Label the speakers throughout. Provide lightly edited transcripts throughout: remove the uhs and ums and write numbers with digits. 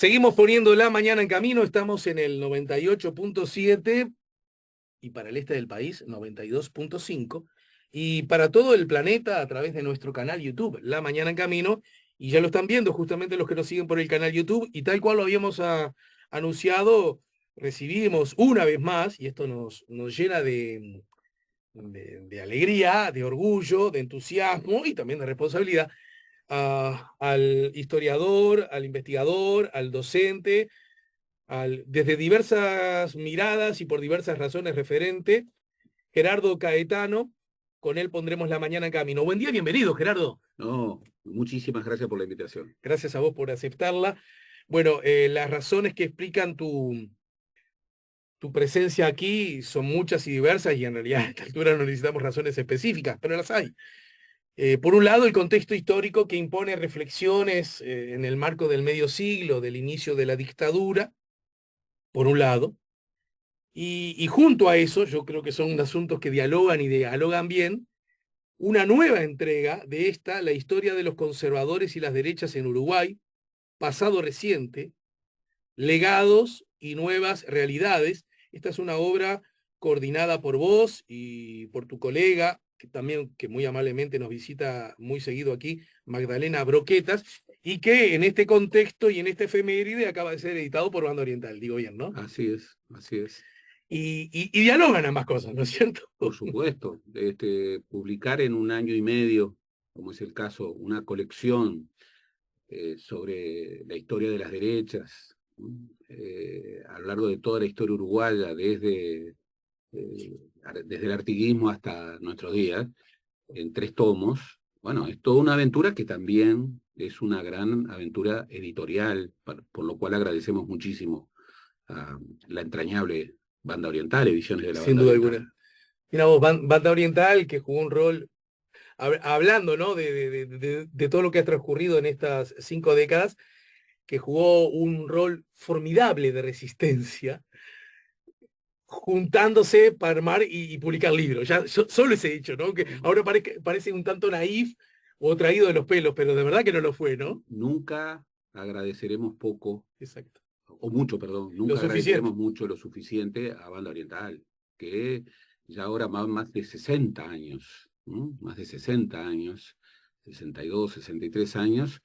Speaker 1: Seguimos poniendo la mañana en camino, estamos en el 98.7 y para el este del país 92.5 y para todo el planeta a través de nuestro canal YouTube, La Mañana en Camino, y ya lo están viendo justamente los que nos siguen por el canal YouTube, y tal cual lo habíamos anunciado, recibimos una vez más, y esto nos llena de alegría, de orgullo, de entusiasmo y también de responsabilidad, al historiador, al investigador, al docente, desde diversas miradas y por diversas razones referente, Gerardo Caetano. Con él pondremos la mañana en camino. Buen día, bienvenido, Gerardo.
Speaker 2: No, muchísimas gracias por la invitación.
Speaker 1: Gracias a vos por aceptarla. Bueno, las razones que explican tu presencia aquí son muchas y diversas, y en realidad a esta altura no necesitamos razones específicas, pero las hay. Por un lado, el contexto histórico que impone reflexiones en el marco del medio siglo, del inicio de la dictadura, por un lado, y junto a eso, yo creo que son asuntos que dialogan y dialogan bien, una nueva entrega de esta, la historia de los conservadores y las derechas en Uruguay, pasado reciente, legados y nuevas realidades. Esta es una obra coordinada por vos y por tu colega, que también, que muy amablemente nos visita muy seguido aquí, Magdalena Broquetas, y que en este contexto y en este efeméride acaba de ser editado por Banda Oriental, digo bien, ¿no?
Speaker 2: Así es, así es.
Speaker 1: Y dialogan ambas cosas, ¿no es cierto?
Speaker 2: Por supuesto, publicar en un año y medio, como es el caso, una colección sobre la historia de las derechas, ¿no? A lo largo de toda la historia uruguaya, desde el artiguismo hasta nuestros días, en 3 tomos. Bueno, es toda una aventura que también es una gran aventura editorial, por lo cual agradecemos muchísimo a la entrañable Banda Oriental, Ediciones de la
Speaker 1: Sin
Speaker 2: Banda
Speaker 1: duda
Speaker 2: Oriental.
Speaker 1: alguna. Mira vos, Banda Oriental, que jugó un rol, hablando, ¿no? De todo lo que ha transcurrido en estas 5 décadas, que jugó un rol formidable de resistencia, juntándose para armar y publicar libros. Ya solo ese hecho, ¿no? Que ahora parece un tanto naif o traído de los pelos, pero de verdad que no lo fue, ¿no?
Speaker 2: Nunca agradeceremos poco,
Speaker 1: Exacto.
Speaker 2: o mucho, perdón,
Speaker 1: Lo
Speaker 2: nunca
Speaker 1: suficiente.
Speaker 2: agradeceremos mucho lo suficiente a Banda Oriental, que ya ahora más de 60 años, ¿no? Más de 60 años, 62, 63 años,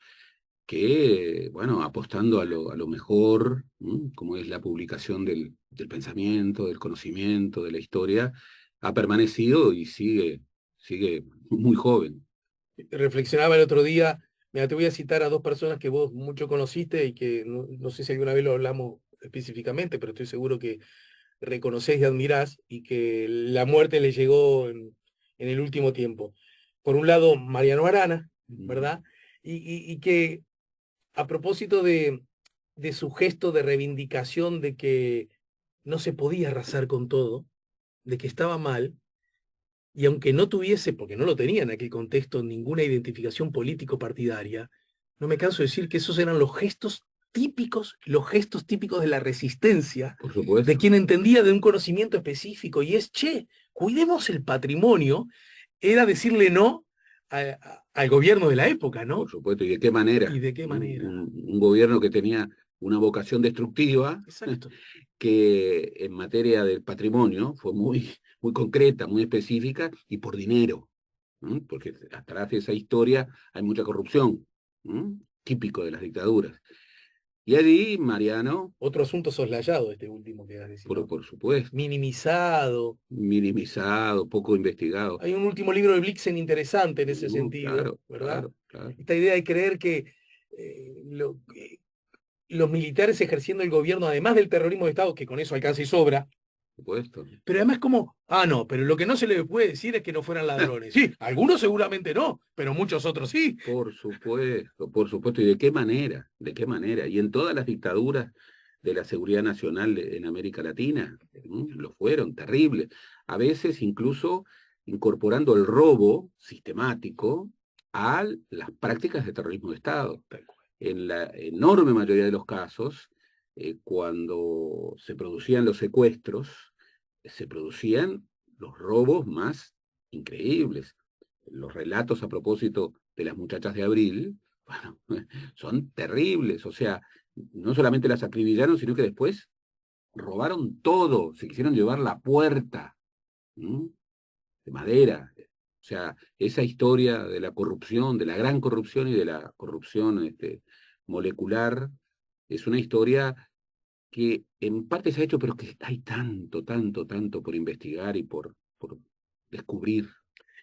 Speaker 2: que, bueno, apostando a lo mejor, ¿no? Como es la publicación del pensamiento, del conocimiento, de la historia, ha permanecido y sigue muy joven.
Speaker 1: Reflexionaba el otro día, mira, te voy a citar a dos personas que vos mucho conociste y que no sé si alguna vez lo hablamos específicamente, pero estoy seguro que reconocés y admirás, y que la muerte le llegó en el último tiempo. Por un lado, Mariano Arana,
Speaker 2: Mm.
Speaker 1: ¿verdad? Y que a propósito de su gesto de reivindicación de que no se podía arrasar con todo, de que estaba mal, y aunque no tuviese, porque no lo tenía en aquel contexto, ninguna identificación político-partidaria, no me canso de decir que esos eran los gestos típicos de la resistencia,
Speaker 2: Por
Speaker 1: de
Speaker 2: supuesto.
Speaker 1: quien entendía de un conocimiento específico, y es, che, cuidemos el patrimonio, era decirle no al gobierno de la época,
Speaker 2: Por
Speaker 1: ¿no?
Speaker 2: supuesto, y de qué
Speaker 1: ¿Y
Speaker 2: manera,
Speaker 1: de qué
Speaker 2: ¿no?
Speaker 1: manera?
Speaker 2: Un gobierno que tenía una vocación destructiva,
Speaker 1: Exacto.
Speaker 2: que en materia del patrimonio fue muy concreta, muy específica, y por dinero, ¿no? Porque atrás de esa historia hay mucha corrupción, ¿no? Típico de las dictaduras. Y allí Mariano,
Speaker 1: Otro asunto soslayado, este último que has decir, ¿no?
Speaker 2: por supuesto,
Speaker 1: Minimizado.
Speaker 2: minimizado, poco investigado.
Speaker 1: Hay un último libro de Blixen interesante en ese
Speaker 2: No,
Speaker 1: sentido,
Speaker 2: claro,
Speaker 1: ¿verdad?
Speaker 2: claro, claro,
Speaker 1: Esta idea de creer que los militares ejerciendo el gobierno, además del terrorismo de Estado, que con eso alcanza y sobra,
Speaker 2: por supuesto.
Speaker 1: pero además como, no, pero lo que no se le puede decir es que no fueran ladrones. Sí, algunos seguramente no, pero muchos otros sí.
Speaker 2: Por supuesto, y de qué manera, de qué manera. Y en todas las dictaduras de la seguridad nacional en América Latina, ¿no? Lo fueron, terribles. A veces incluso incorporando el robo sistemático a las prácticas de terrorismo de Estado. En la enorme mayoría de los casos, cuando se producían los secuestros, se producían los robos más increíbles. Los relatos a propósito de las muchachas de Abril, bueno, son terribles. O sea, no solamente las acribillaron, sino que después robaron todo, se quisieron llevar la puerta, ¿m? De madera. O sea, esa historia de la corrupción, de la gran corrupción y de la corrupción molecular, es una historia que en parte se ha hecho, pero que hay tanto, tanto, tanto por investigar y por descubrir.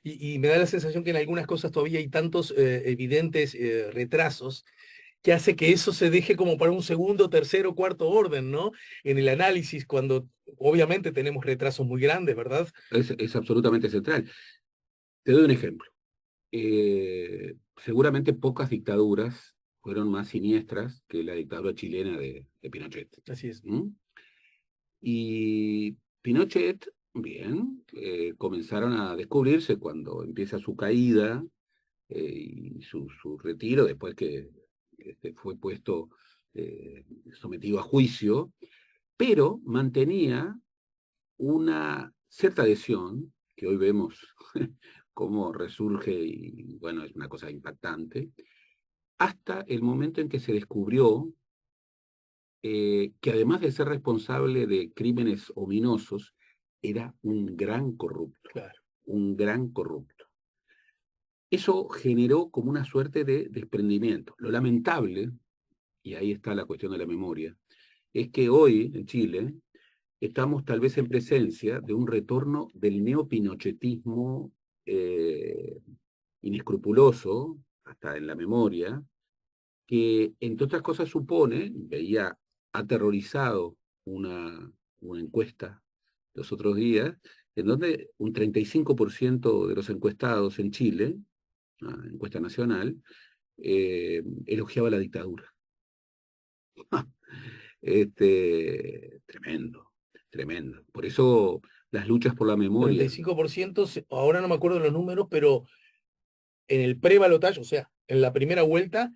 Speaker 1: Y me da la sensación que en algunas cosas todavía hay tantos evidentes retrasos que hace que eso se deje como para un segundo, tercero, cuarto orden, ¿no? En el análisis, cuando obviamente tenemos retrasos muy grandes, ¿verdad?
Speaker 2: Es absolutamente central. Te doy un ejemplo. Seguramente pocas dictaduras fueron más siniestras que la dictadura chilena de Pinochet.
Speaker 1: Así es.
Speaker 2: ¿Mm? Y Pinochet, bien, comenzaron a descubrirse cuando empieza su caída y su retiro, después que fue puesto, sometido a juicio, pero mantenía una cierta adhesión, que hoy vemos cómo resurge y bueno, es una cosa impactante, hasta el momento en que se descubrió que además de ser responsable de crímenes ominosos, era un gran corrupto,
Speaker 1: Claro.
Speaker 2: un gran corrupto. Eso generó como una suerte de desprendimiento. Lo lamentable, y ahí está la cuestión de la memoria, es que hoy en Chile estamos tal vez en presencia de un retorno del neopinochetismo eh, inescrupuloso, hasta en la memoria, que entre otras cosas supone, veía aterrorizado una encuesta los otros días, en donde un 35% de los encuestados en Chile, una encuesta nacional, elogiaba la dictadura. Tremendo, tremendo. Por eso las luchas por la memoria,
Speaker 1: 35%, ahora no me acuerdo los números, pero en el pre-balotaje, o sea, en la primera vuelta,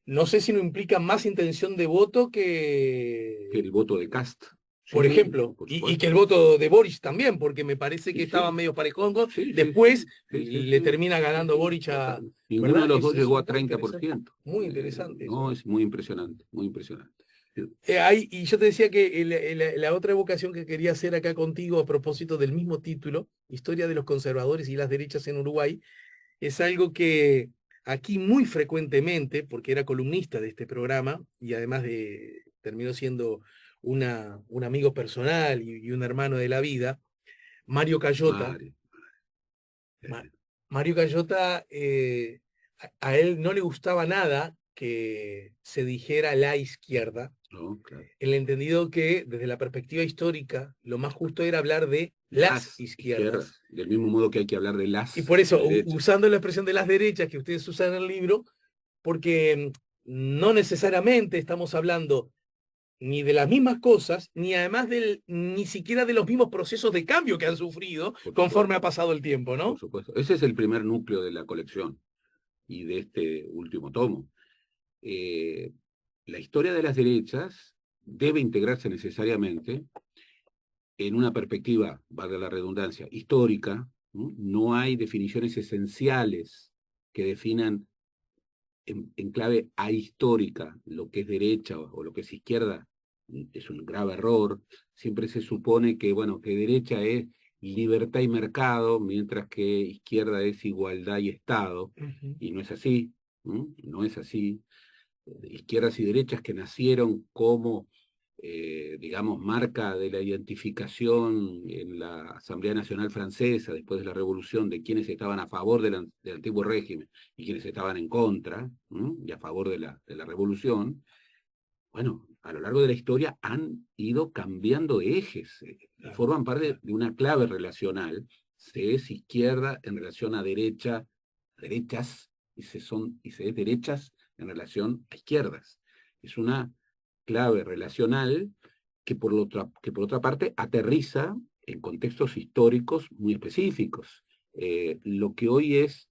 Speaker 1: no sé si no implica más intención de voto
Speaker 2: que el voto de Cast. Sí,
Speaker 1: por
Speaker 2: sí,
Speaker 1: ejemplo,
Speaker 2: por
Speaker 1: y que el
Speaker 2: supuesto.
Speaker 1: voto de Boric también, porque me parece que
Speaker 2: Sí,
Speaker 1: estaban
Speaker 2: sí,
Speaker 1: medio parejongos.
Speaker 2: sí, sí,
Speaker 1: Después
Speaker 2: sí, sí, sí,
Speaker 1: le
Speaker 2: sí,
Speaker 1: termina
Speaker 2: sí,
Speaker 1: ganando
Speaker 2: sí,
Speaker 1: Boric a,
Speaker 2: totalmente. Ninguno de
Speaker 1: ¿verdad?
Speaker 2: los dos llegó a
Speaker 1: Muy
Speaker 2: treinta por
Speaker 1: interesante.
Speaker 2: ciento
Speaker 1: Muy interesante eso.
Speaker 2: No, es muy impresionante, muy impresionante.
Speaker 1: Y yo te decía que la otra evocación que quería hacer acá contigo a propósito del mismo título, Historia de los conservadores y las derechas en Uruguay, es algo que aquí muy frecuentemente, porque era columnista de este programa y además terminó siendo un amigo personal y un hermano de la vida, Mario Cayota.
Speaker 2: Mario,
Speaker 1: Ma-
Speaker 2: eh,
Speaker 1: Mario Cayota, a él no le gustaba nada que se dijera la izquierda,
Speaker 2: no, claro.
Speaker 1: en el entendido que desde la perspectiva histórica lo más justo era hablar de las
Speaker 2: Las
Speaker 1: izquierdas.
Speaker 2: izquierdas, del mismo modo que hay que hablar de
Speaker 1: Y
Speaker 2: las
Speaker 1: por eso,
Speaker 2: derechas.
Speaker 1: usando la expresión de las derechas que ustedes usan en el libro, porque no necesariamente estamos hablando ni de las mismas cosas, ni además ni siquiera de los mismos procesos de cambio que han sufrido
Speaker 2: Por
Speaker 1: conforme
Speaker 2: supuesto,
Speaker 1: ha pasado el tiempo,
Speaker 2: por
Speaker 1: ¿no?
Speaker 2: supuesto. Ese es el primer núcleo de la colección y de este último tomo. Eh, la historia de las derechas debe integrarse necesariamente en una perspectiva, valga la redundancia, histórica. ¿No? No hay definiciones esenciales que definan en clave ahistórica lo que es derecha o lo que es izquierda. Es un grave error. Siempre se supone que, bueno, que derecha es libertad y mercado, mientras que izquierda es igualdad y Estado,
Speaker 1: Ujú.
Speaker 2: y no es así. No es así. Izquierdas y derechas que nacieron como, digamos, marca de la identificación en la Asamblea Nacional Francesa después de la Revolución de quienes estaban a favor del antiguo régimen y quienes estaban en contra, y a favor de la Revolución. Bueno, a lo largo de la historia han ido cambiando de ejes y
Speaker 1: Claro,
Speaker 2: forman parte
Speaker 1: claro.
Speaker 2: de una clave relacional. Se es izquierda en relación a derecha, derechas, y se es derechas en relación a izquierdas. Es una clave relacional que por otra parte aterriza en contextos históricos muy específicos. Lo que hoy es,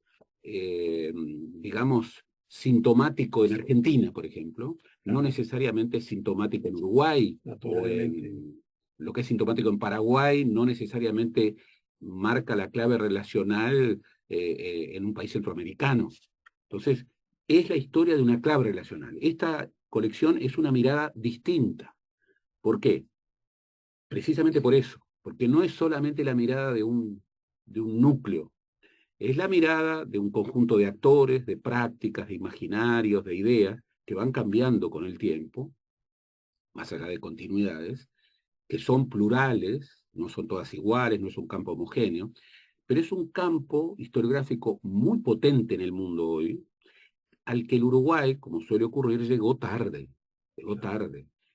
Speaker 2: digamos, sintomático en Argentina, por ejemplo, no
Speaker 1: Ajá,
Speaker 2: necesariamente es sintomático en Uruguay, o
Speaker 1: naturalmente.
Speaker 2: en lo que es sintomático en Paraguay, no necesariamente marca la clave relacional en un país centroamericano. Entonces, es la historia de una clave relacional. Esta colección es una mirada distinta. ¿Por qué? Precisamente por eso, porque no es solamente la mirada de un núcleo, es la mirada de un conjunto de actores, de prácticas, de imaginarios, de ideas, que van cambiando con el tiempo, más allá de continuidades, que son plurales, no son todas iguales, no es un campo homogéneo, pero es un campo historiográfico muy potente en el mundo hoy, al que el Uruguay, como suele ocurrir, llegó tarde.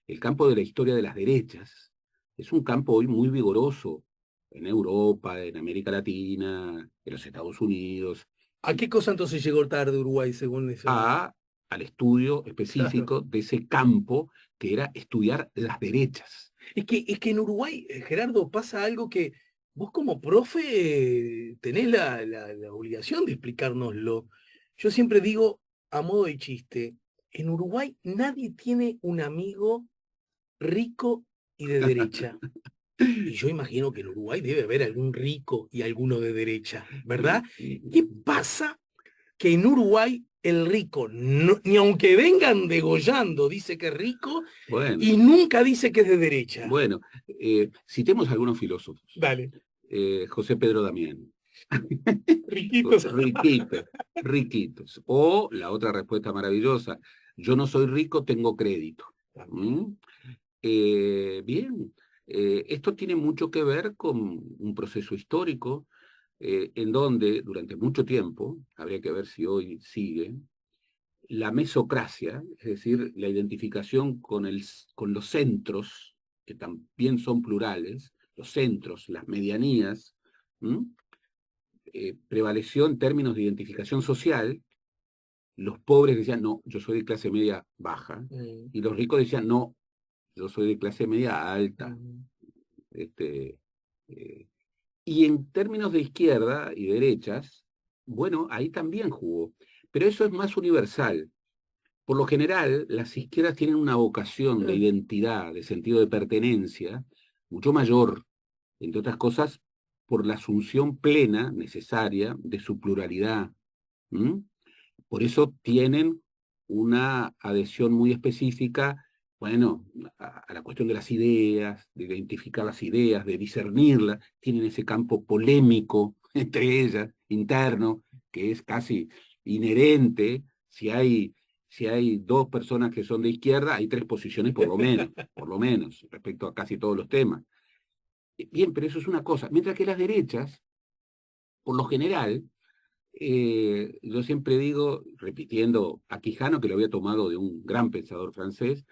Speaker 2: El campo de la historia de las derechas es un campo hoy muy vigoroso en Europa, en América Latina, en los Estados Unidos,
Speaker 1: ¿A qué cosa entonces llegó tarde Uruguay según eso?
Speaker 2: a, al estudio
Speaker 1: Claro.
Speaker 2: específico de ese campo que era estudiar las derechas.
Speaker 1: Es que en Uruguay, Gerardo, pasa algo que vos como profe tenés la obligación de explicárnoslo. Yo siempre digo, a modo de chiste, en Uruguay nadie tiene un amigo rico y de derecha. Y yo imagino que en Uruguay debe haber algún rico y alguno de derecha, ¿verdad?
Speaker 2: Y, y,
Speaker 1: ¿Qué pasa que en Uruguay el rico, ni aunque vengan degollando, dice que es rico
Speaker 2: bueno,
Speaker 1: y nunca dice que es de derecha?
Speaker 2: bueno, citemos algunos filósofos.
Speaker 1: Dale,
Speaker 2: José Pedro Damián.
Speaker 1: riquitos.
Speaker 2: Riquitos, riquitos. O la otra respuesta maravillosa, yo no soy rico, tengo crédito.
Speaker 1: También.
Speaker 2: ¿Mm? Bien, esto tiene mucho que ver con un proceso histórico en donde durante mucho tiempo, habría que ver si hoy sigue, la mesocracia, es decir, la identificación con los centros, que también son plurales, los centros, las medianías, ¿m? Prevaleció en términos de identificación social. Los pobres decían, no, yo soy de clase media baja,
Speaker 1: Mm,
Speaker 2: y los ricos decían, no, yo soy de clase media alta.
Speaker 1: mm.
Speaker 2: Este, eh, y en términos de izquierda y derechas, bueno, ahí también jugó. Pero eso es más universal. Por lo general, las izquierdas tienen una vocación de identidad, de sentido de pertenencia, mucho mayor, entre otras cosas, por la asunción plena, necesaria, de su pluralidad. ¿Mm? Por eso tienen una adhesión muy específica, bueno, a la cuestión de las ideas, de identificar las ideas, de discernirlas, tienen ese campo polémico entre ellas, interno, que es casi inherente. Si hay dos personas que son de izquierda, hay tres posiciones por lo menos, respecto a casi todos los temas. Bien, pero eso es una cosa. Mientras que las derechas, por lo general, yo siempre digo, repitiendo a Quijano, que lo había tomado de un gran pensador francés,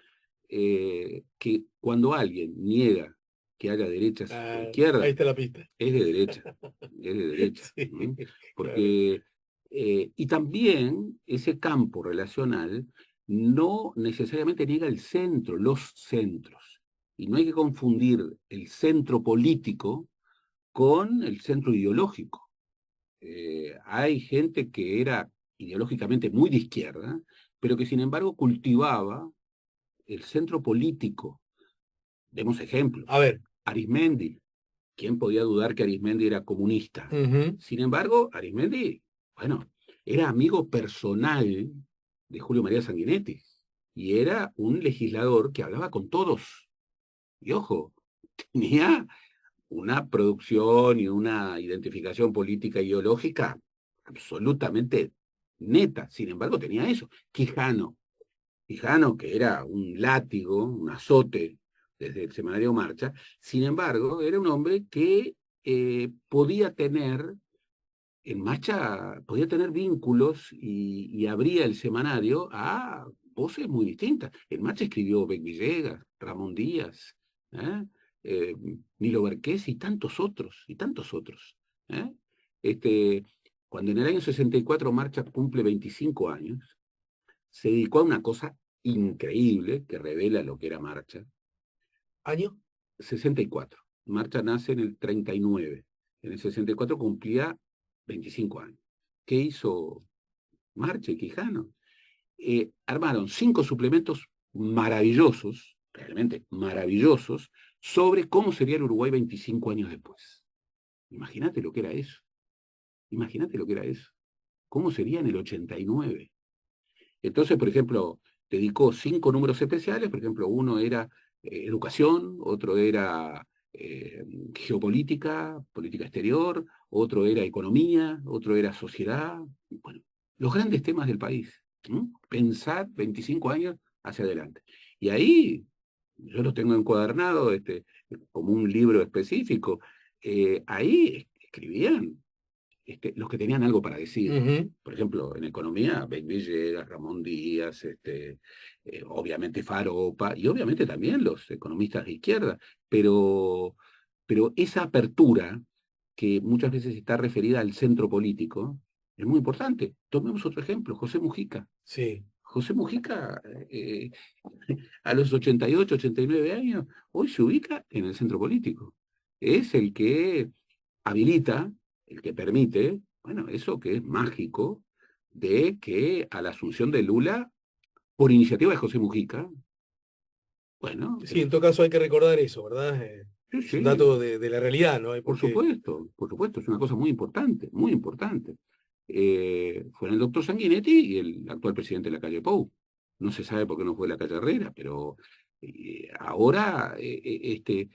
Speaker 2: que cuando alguien niega que haya derechas o
Speaker 1: Ah, ahí
Speaker 2: izquierdas,
Speaker 1: está la pista.
Speaker 2: es de derecha, es de derecha.
Speaker 1: Sí,
Speaker 2: ¿Mm?
Speaker 1: claro.
Speaker 2: Porque, y también ese campo relacional no necesariamente niega el centro, los centros. Y no hay que confundir el centro político con el centro ideológico. Hay gente que era ideológicamente muy de izquierda, pero que sin embargo cultivaba el centro político. Demos ejemplos.
Speaker 1: A ver.
Speaker 2: Arismendi. ¿Quién podía dudar que Arismendi era comunista?
Speaker 1: Ujú.
Speaker 2: Sin embargo, Arismendi, bueno, era amigo personal de Julio María Sanguinetti y era un legislador que hablaba con todos. Y ojo, tenía una producción y una identificación política ideológica absolutamente neta. Sin embargo, tenía eso. Quijano, que era un látigo, un azote desde el semanario Marcha, sin embargo, era un hombre que podía tener en Marcha, podía tener vínculos y abría el semanario a voces muy distintas. En Marcha escribió Beck Villegas, Ramón Díaz, ¿eh? Eh, Milo Berqués y tantos otros, y tantos otros. ¿Eh? Este, cuando en el año 64 Marcha cumple 25 años, se dedicó a una cosa increíble que revela lo que era Marcha.
Speaker 1: ¿Año?
Speaker 2: 64. Marcha nace en el 39. En el 64 cumplía 25 años. ¿Qué hizo Marcha y Quijano? Armaron 5 suplementos maravillosos, realmente maravillosos, sobre cómo sería el Uruguay 25 años después. Imagínate lo que era eso. Imagínate lo que era eso. ¿Cómo sería en el 89? Entonces, por ejemplo, dedicó 5 números especiales, por ejemplo, uno era educación, otro era geopolítica, política exterior, otro era economía, otro era sociedad, bueno, los grandes temas del país. Pensar 25 años hacia adelante. Y ahí yo lo tengo encuadernado como un libro específico. Ahí escribían los que tenían algo para decir.
Speaker 1: Ujú.
Speaker 2: Por ejemplo, en economía, Ben Villegas, Ramón Díaz, obviamente Faropa, y obviamente también los economistas de izquierda, pero, pero esa apertura, que muchas veces está referida al centro político, es muy importante. Tomemos otro ejemplo, José Mujica.
Speaker 1: Sí.
Speaker 2: José Mujica, a los 88, 89 años, hoy se ubica en el centro político. Es el que habilita, el que permite, bueno, eso que es mágico, de que a la asunción de Lula, por iniciativa de José Mujica, bueno,
Speaker 1: Sí, en todo caso hay que recordar eso, ¿verdad?
Speaker 2: sí,
Speaker 1: Es un
Speaker 2: sí,
Speaker 1: dato de la realidad, ¿no? Porque,
Speaker 2: por supuesto, es una cosa muy importante, muy importante. Fueron el doctor Sanguinetti y el actual presidente de la calle Pou. No se sabe por qué no fue la calle Herrera, pero ahora este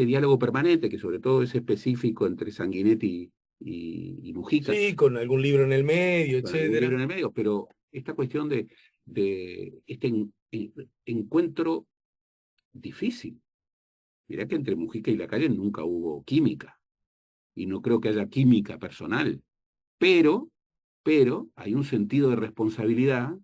Speaker 2: diálogo permanente, que sobre todo es específico entre Sanguinetti y Mujica,
Speaker 1: sí, con algún libro en el medio,
Speaker 2: con algún libro
Speaker 1: etcétera.
Speaker 2: en el medio, pero esta cuestión de encuentro difícil. Mirá que entre Mujica y la calle nunca hubo química, y no creo que haya química personal, pero, pero hay un sentido de responsabilidad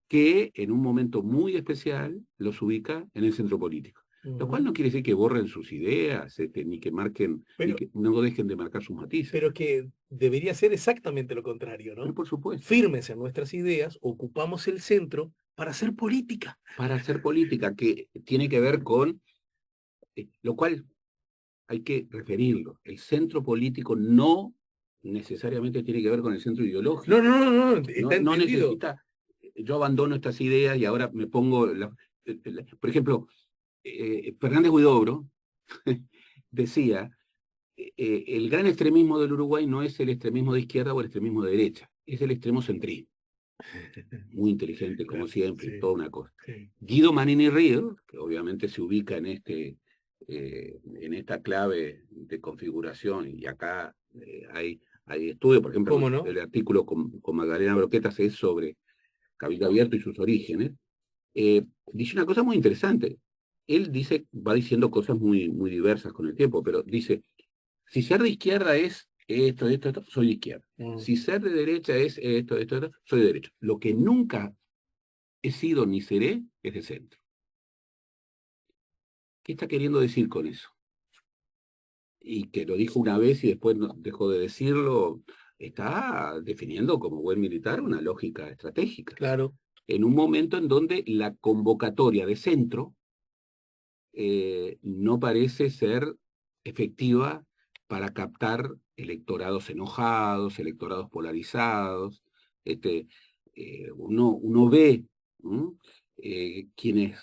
Speaker 2: que en un momento muy especial los ubica en el centro político. Lo cual
Speaker 1: Ujú.
Speaker 2: no quiere decir que borren sus ideas, ni que marquen, ni
Speaker 1: Pero,
Speaker 2: que no dejen de marcar sus matices.
Speaker 1: pero que debería ser exactamente lo contrario,
Speaker 2: Pero
Speaker 1: ¿no?
Speaker 2: por supuesto,
Speaker 1: Firmes en nuestras ideas, ocupamos el centro para hacer política.
Speaker 2: para hacer política que tiene que ver con, lo cual hay que referirlo, el centro político no necesariamente tiene que ver con el centro
Speaker 1: No,
Speaker 2: ideológico.
Speaker 1: no, no, no,
Speaker 2: No,
Speaker 1: está
Speaker 2: no
Speaker 1: entendido.
Speaker 2: necesita, yo abandono estas ideas y ahora me pongo, por ejemplo, Fernández Huidobro decía, el gran extremismo del Uruguay no es el extremismo de izquierda o el extremismo de derecha, es el extremo centrismo. Muy inteligente, como
Speaker 1: Claro,
Speaker 2: siempre,
Speaker 1: sí,
Speaker 2: toda una cosa.
Speaker 1: sí.
Speaker 2: Guido Manini Río, que obviamente se ubica en esta clave de configuración, y acá hay estudios, por ejemplo,
Speaker 1: ¿Cómo no?
Speaker 2: el artículo con Magdalena Broquetas es sobre Cabildo Abierto y sus orígenes, dice una cosa muy interesante. Él dice, va diciendo cosas muy, muy diversas con el tiempo, pero dice, si ser de izquierda es esto, soy de izquierda.
Speaker 1: Mm.
Speaker 2: Si ser de derecha es esto, soy de derecha. Lo que nunca he sido ni seré es de centro. ¿Qué está queriendo decir con eso? Y que lo dijo una vez y después dejó de decirlo, está definiendo como buen militar una lógica estratégica.
Speaker 1: Claro.
Speaker 2: En un momento en donde la convocatoria de centro no parece ser efectiva para captar electorados enojados, electorados polarizados. Este, uno ve quienes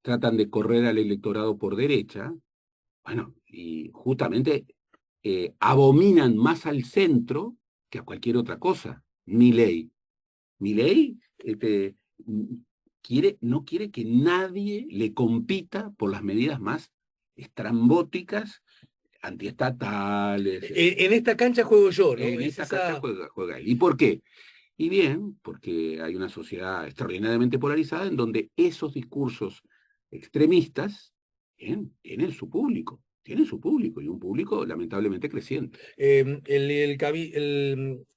Speaker 2: tratan de correr al electorado por derecha, bueno, y justamente abominan más al centro que a cualquier otra cosa. Milei no quiere que nadie le compita por las medidas más estrambóticas, antiestatales.
Speaker 1: En esta cancha juego yo, ¿no?
Speaker 2: En
Speaker 1: Es
Speaker 2: esta cancha
Speaker 1: esa.
Speaker 2: juega él. ¿Y por qué? Y bien, porque hay una sociedad extraordinariamente polarizada en donde esos discursos extremistas tienen su público, y un público lamentablemente creciente.
Speaker 1: El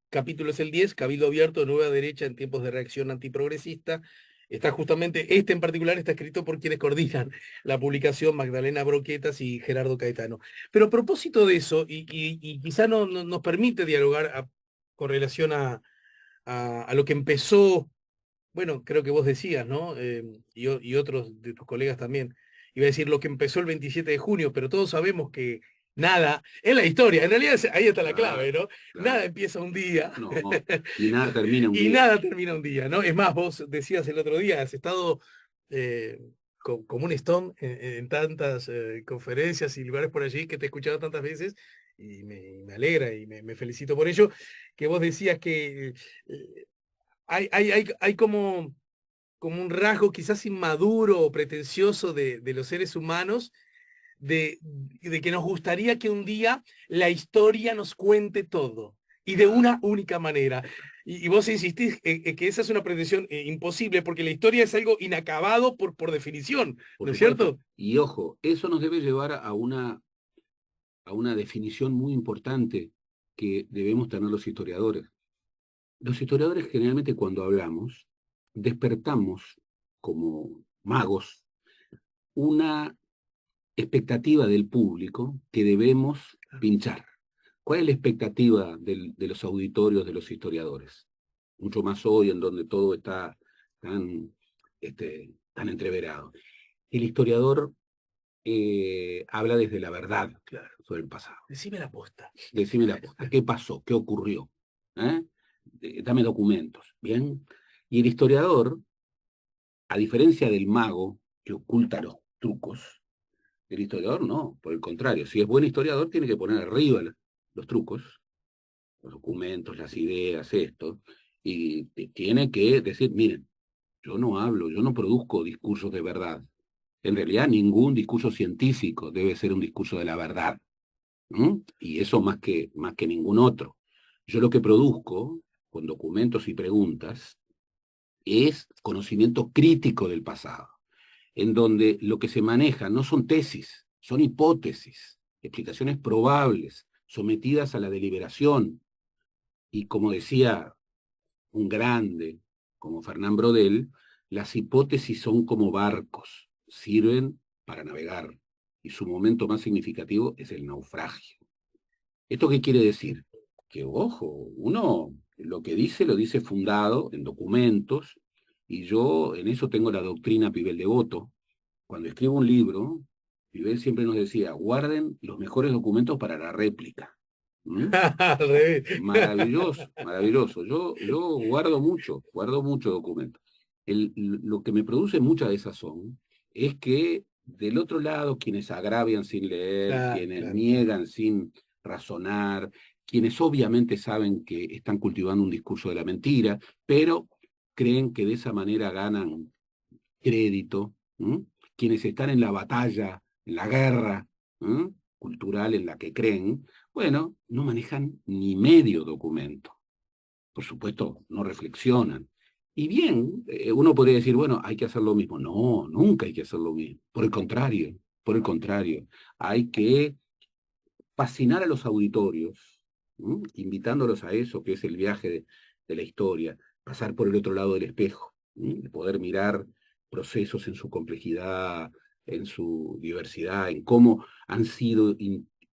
Speaker 1: capítulo es el 10, Cabildo Abierto, Nueva Derecha en tiempos de reacción antiprogresista. Está justamente, este en particular está escrito por quienes coordinan la publicación, Magdalena Broquetas y Gerardo Caetano. Pero a propósito de eso, y quizá nos permite dialogar con relación a lo que empezó, bueno, creo que vos decías, ¿no? Y otros de tus colegas también. Iba a decir lo que empezó el 27 de junio, pero todos sabemos que nada, es la historia, en realidad ahí está la clave,
Speaker 2: Claro,
Speaker 1: ¿no? Nada
Speaker 2: claro.
Speaker 1: empieza un día
Speaker 2: No, y nada termina un
Speaker 1: y
Speaker 2: día.
Speaker 1: nada termina un día, ¿no? Es más, vos decías el otro día, has estado como un Stone en tantas conferencias y lugares por allí que te he escuchado tantas veces y me alegra y me felicito por ello, que vos decías que hay como un rasgo quizás inmaduro o pretencioso de los seres humanos, de que nos gustaría que un día la historia nos cuente todo y de una única manera. Y vos insistís en que esa es una pretensión imposible, porque la historia es algo inacabado por definición,
Speaker 2: Por
Speaker 1: ¿no es
Speaker 2: supuesto.
Speaker 1: cierto?
Speaker 2: Y ojo, eso nos debe llevar a una definición muy importante que debemos tener los historiadores. Los historiadores generalmente cuando hablamos, despertamos como magos una expectativa del público que debemos pinchar. ¿Cuál es la expectativa de los auditorios de los historiadores? Mucho más hoy en donde todo está tan, tan entreverado. El historiador habla desde la verdad, claro, sobre el pasado.
Speaker 1: Decime la posta.
Speaker 2: Decime la posta. ¿Qué pasó? ¿Qué ocurrió? ¿Eh? Dame documentos. ¿Bien? Y el historiador, a diferencia del mago que oculta los trucos, el historiador no, por el contrario. Si es buen historiador, tiene que poner arriba los trucos, los documentos, las ideas, esto, y tiene que decir, miren, yo no hablo, yo no produzco discursos de verdad. En realidad, ningún discurso científico debe ser un discurso de la verdad. Y eso más que ningún otro. Yo lo que produzco, con documentos y preguntas, es conocimiento crítico del pasado, en donde lo que se maneja no son tesis, son hipótesis, explicaciones probables, sometidas a la deliberación. Y como decía un grande como Fernán Brodel, las hipótesis son como barcos, sirven para navegar, y su momento más significativo es el naufragio. ¿Esto qué quiere decir? Que, ojo, uno lo que dice lo dice fundado en documentos, y yo en eso tengo la doctrina Pibel Devoto. Cuando escribo un libro, Pibel siempre nos decía, guarden los mejores documentos para la réplica. ¿Mm?
Speaker 1: Al revés.
Speaker 2: Maravilloso, maravilloso. Yo guardo mucho documento. Lo que me produce mucha desazón es que del otro lado, quienes agravian sin leer,
Speaker 1: Claro,
Speaker 2: quienes
Speaker 1: claro.
Speaker 2: niegan sin razonar, quienes obviamente saben que están cultivando un discurso de la mentira, pero creen que de esa manera ganan crédito, ¿m? Quienes están en la batalla, en la guerra, ¿m? Cultural en la que creen, bueno, no manejan ni medio documento. Por supuesto, no reflexionan. Y bien, uno podría decir, bueno, hay que hacer lo mismo. No, nunca hay que hacer lo mismo. Por el contrario, hay que fascinar a los auditorios, invitándolos a eso, que es el viaje de la historia, pasar por el otro lado del espejo, de poder mirar procesos en su complejidad, en su diversidad, en cómo han sido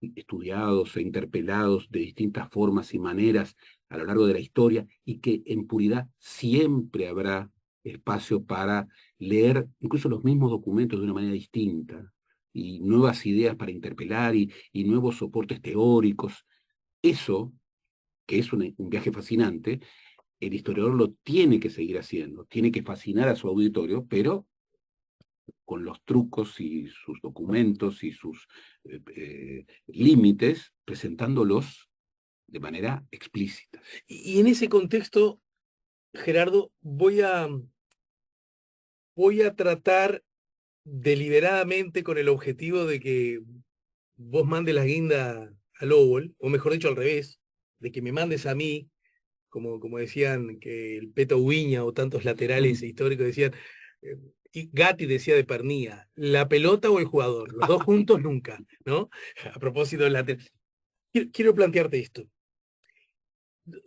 Speaker 2: estudiados e interpelados de distintas formas y maneras a lo largo de la historia, y que en puridad siempre habrá espacio para leer incluso los mismos documentos de una manera distinta, y nuevas ideas para interpelar y nuevos soportes teóricos. Eso, que es un viaje fascinante, el historiador lo tiene que seguir haciendo, tiene que fascinar a su auditorio, pero con los trucos y sus documentos y sus límites, presentándolos de manera explícita.
Speaker 1: Y en ese contexto, Gerardo, voy a tratar deliberadamente con el objetivo de que vos mandes la guinda a Lowell, o mejor dicho, al revés, de que me mandes a mí, como decían que el Peto Ubiña o tantos laterales históricos decían, eh, y Gatti decía de Pernía, la pelota o el jugador, los dos juntos nunca, ¿no? A propósito del lateral. Quiero plantearte esto.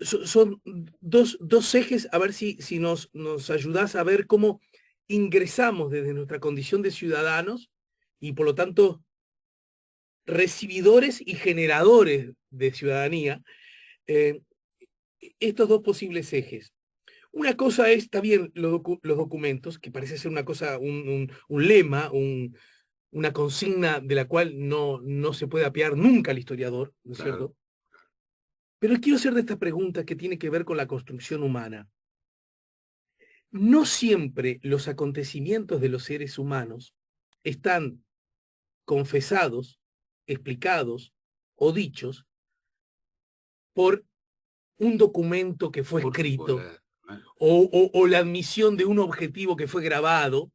Speaker 1: Son dos ejes, a ver si nos ayudás a ver cómo ingresamos desde nuestra condición de ciudadanos y por lo tanto recibidores y generadores de ciudadanía, eh, estos dos posibles ejes. Una cosa es, está bien, los documentos, que parece ser una cosa, un lema, una consigna de la cual no se puede apiar nunca al historiador, ¿no es
Speaker 2: Claro.
Speaker 1: cierto? Pero quiero hacer de esta pregunta que tiene que ver con la construcción humana. No siempre los acontecimientos de los seres humanos están confesados, explicados o dichos por un documento que fue
Speaker 2: Por
Speaker 1: escrito
Speaker 2: supuesto.
Speaker 1: o la admisión de un objetivo que fue grabado.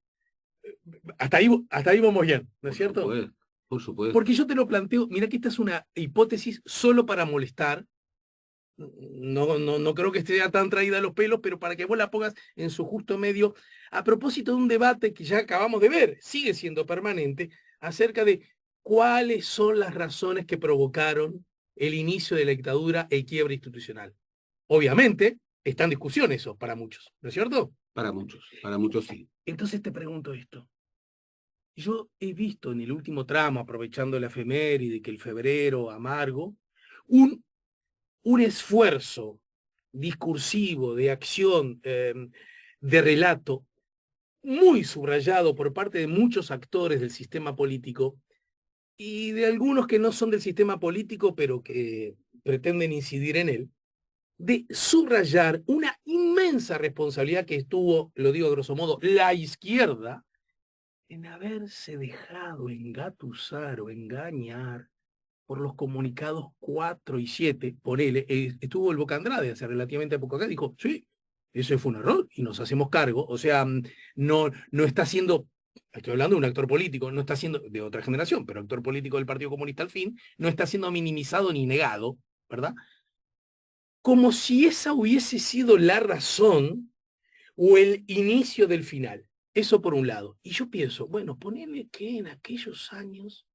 Speaker 1: Hasta ahí vamos bien, ¿no es cierto?
Speaker 2: Supuesto, por supuesto.
Speaker 1: Porque yo te lo planteo, mira que esta es una hipótesis solo para molestar. No creo que esté tan traída a los pelos, pero para que vos la pongas en su justo medio, a propósito de un debate que ya acabamos de ver, sigue siendo permanente, acerca de cuáles son las razones que provocaron el inicio de la dictadura e quiebre institucional. Obviamente, está en discusión eso para muchos, ¿no es cierto?
Speaker 2: Para muchos sí.
Speaker 1: Entonces te pregunto esto. Yo he visto en el último tramo, aprovechando la efeméride, que el febrero amargo, un, un esfuerzo discursivo, de acción, de relato, muy subrayado por parte de muchos actores del sistema político y de algunos que no son del sistema político, pero que pretenden incidir en él, de subrayar una inmensa responsabilidad que tuvo, lo digo a grosso modo, la izquierda, en haberse dejado engatusar o engañar por los comunicados 4 y 7, ponele, estuvo el Boca Andrade hace relativamente poco acá, dijo, sí, ese fue un error y nos hacemos cargo, o sea, no está siendo, estoy hablando de un actor político, no está siendo, de otra generación, pero actor político del Partido Comunista al fin, no está siendo minimizado ni negado, ¿verdad? Como si esa hubiese sido la razón o el inicio del final. Eso por un lado. Y yo pienso, bueno, ponele que en aquellos años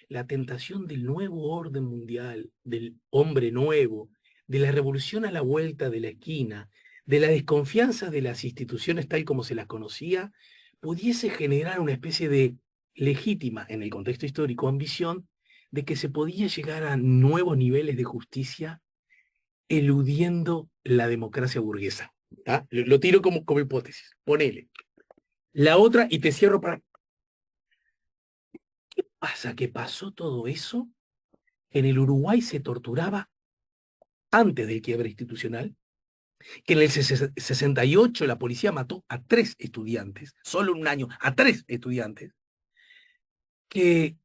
Speaker 1: la tentación del nuevo orden mundial, del hombre nuevo, de la revolución a la vuelta de la esquina, de la desconfianza de las instituciones tal como se las conocía, pudiese generar una especie de legítima, en el contexto histórico, ambición de que se podía llegar a nuevos niveles de justicia eludiendo la democracia burguesa. ¿Ah? Lo tiro como hipótesis. Ponele. La otra, y te cierro para... ¿Qué pasa? Que pasó todo eso. En el Uruguay se torturaba antes del quiebre institucional, que en el 68 la policía mató a 3 estudiantes, solo en un año, a 3 estudiantes, que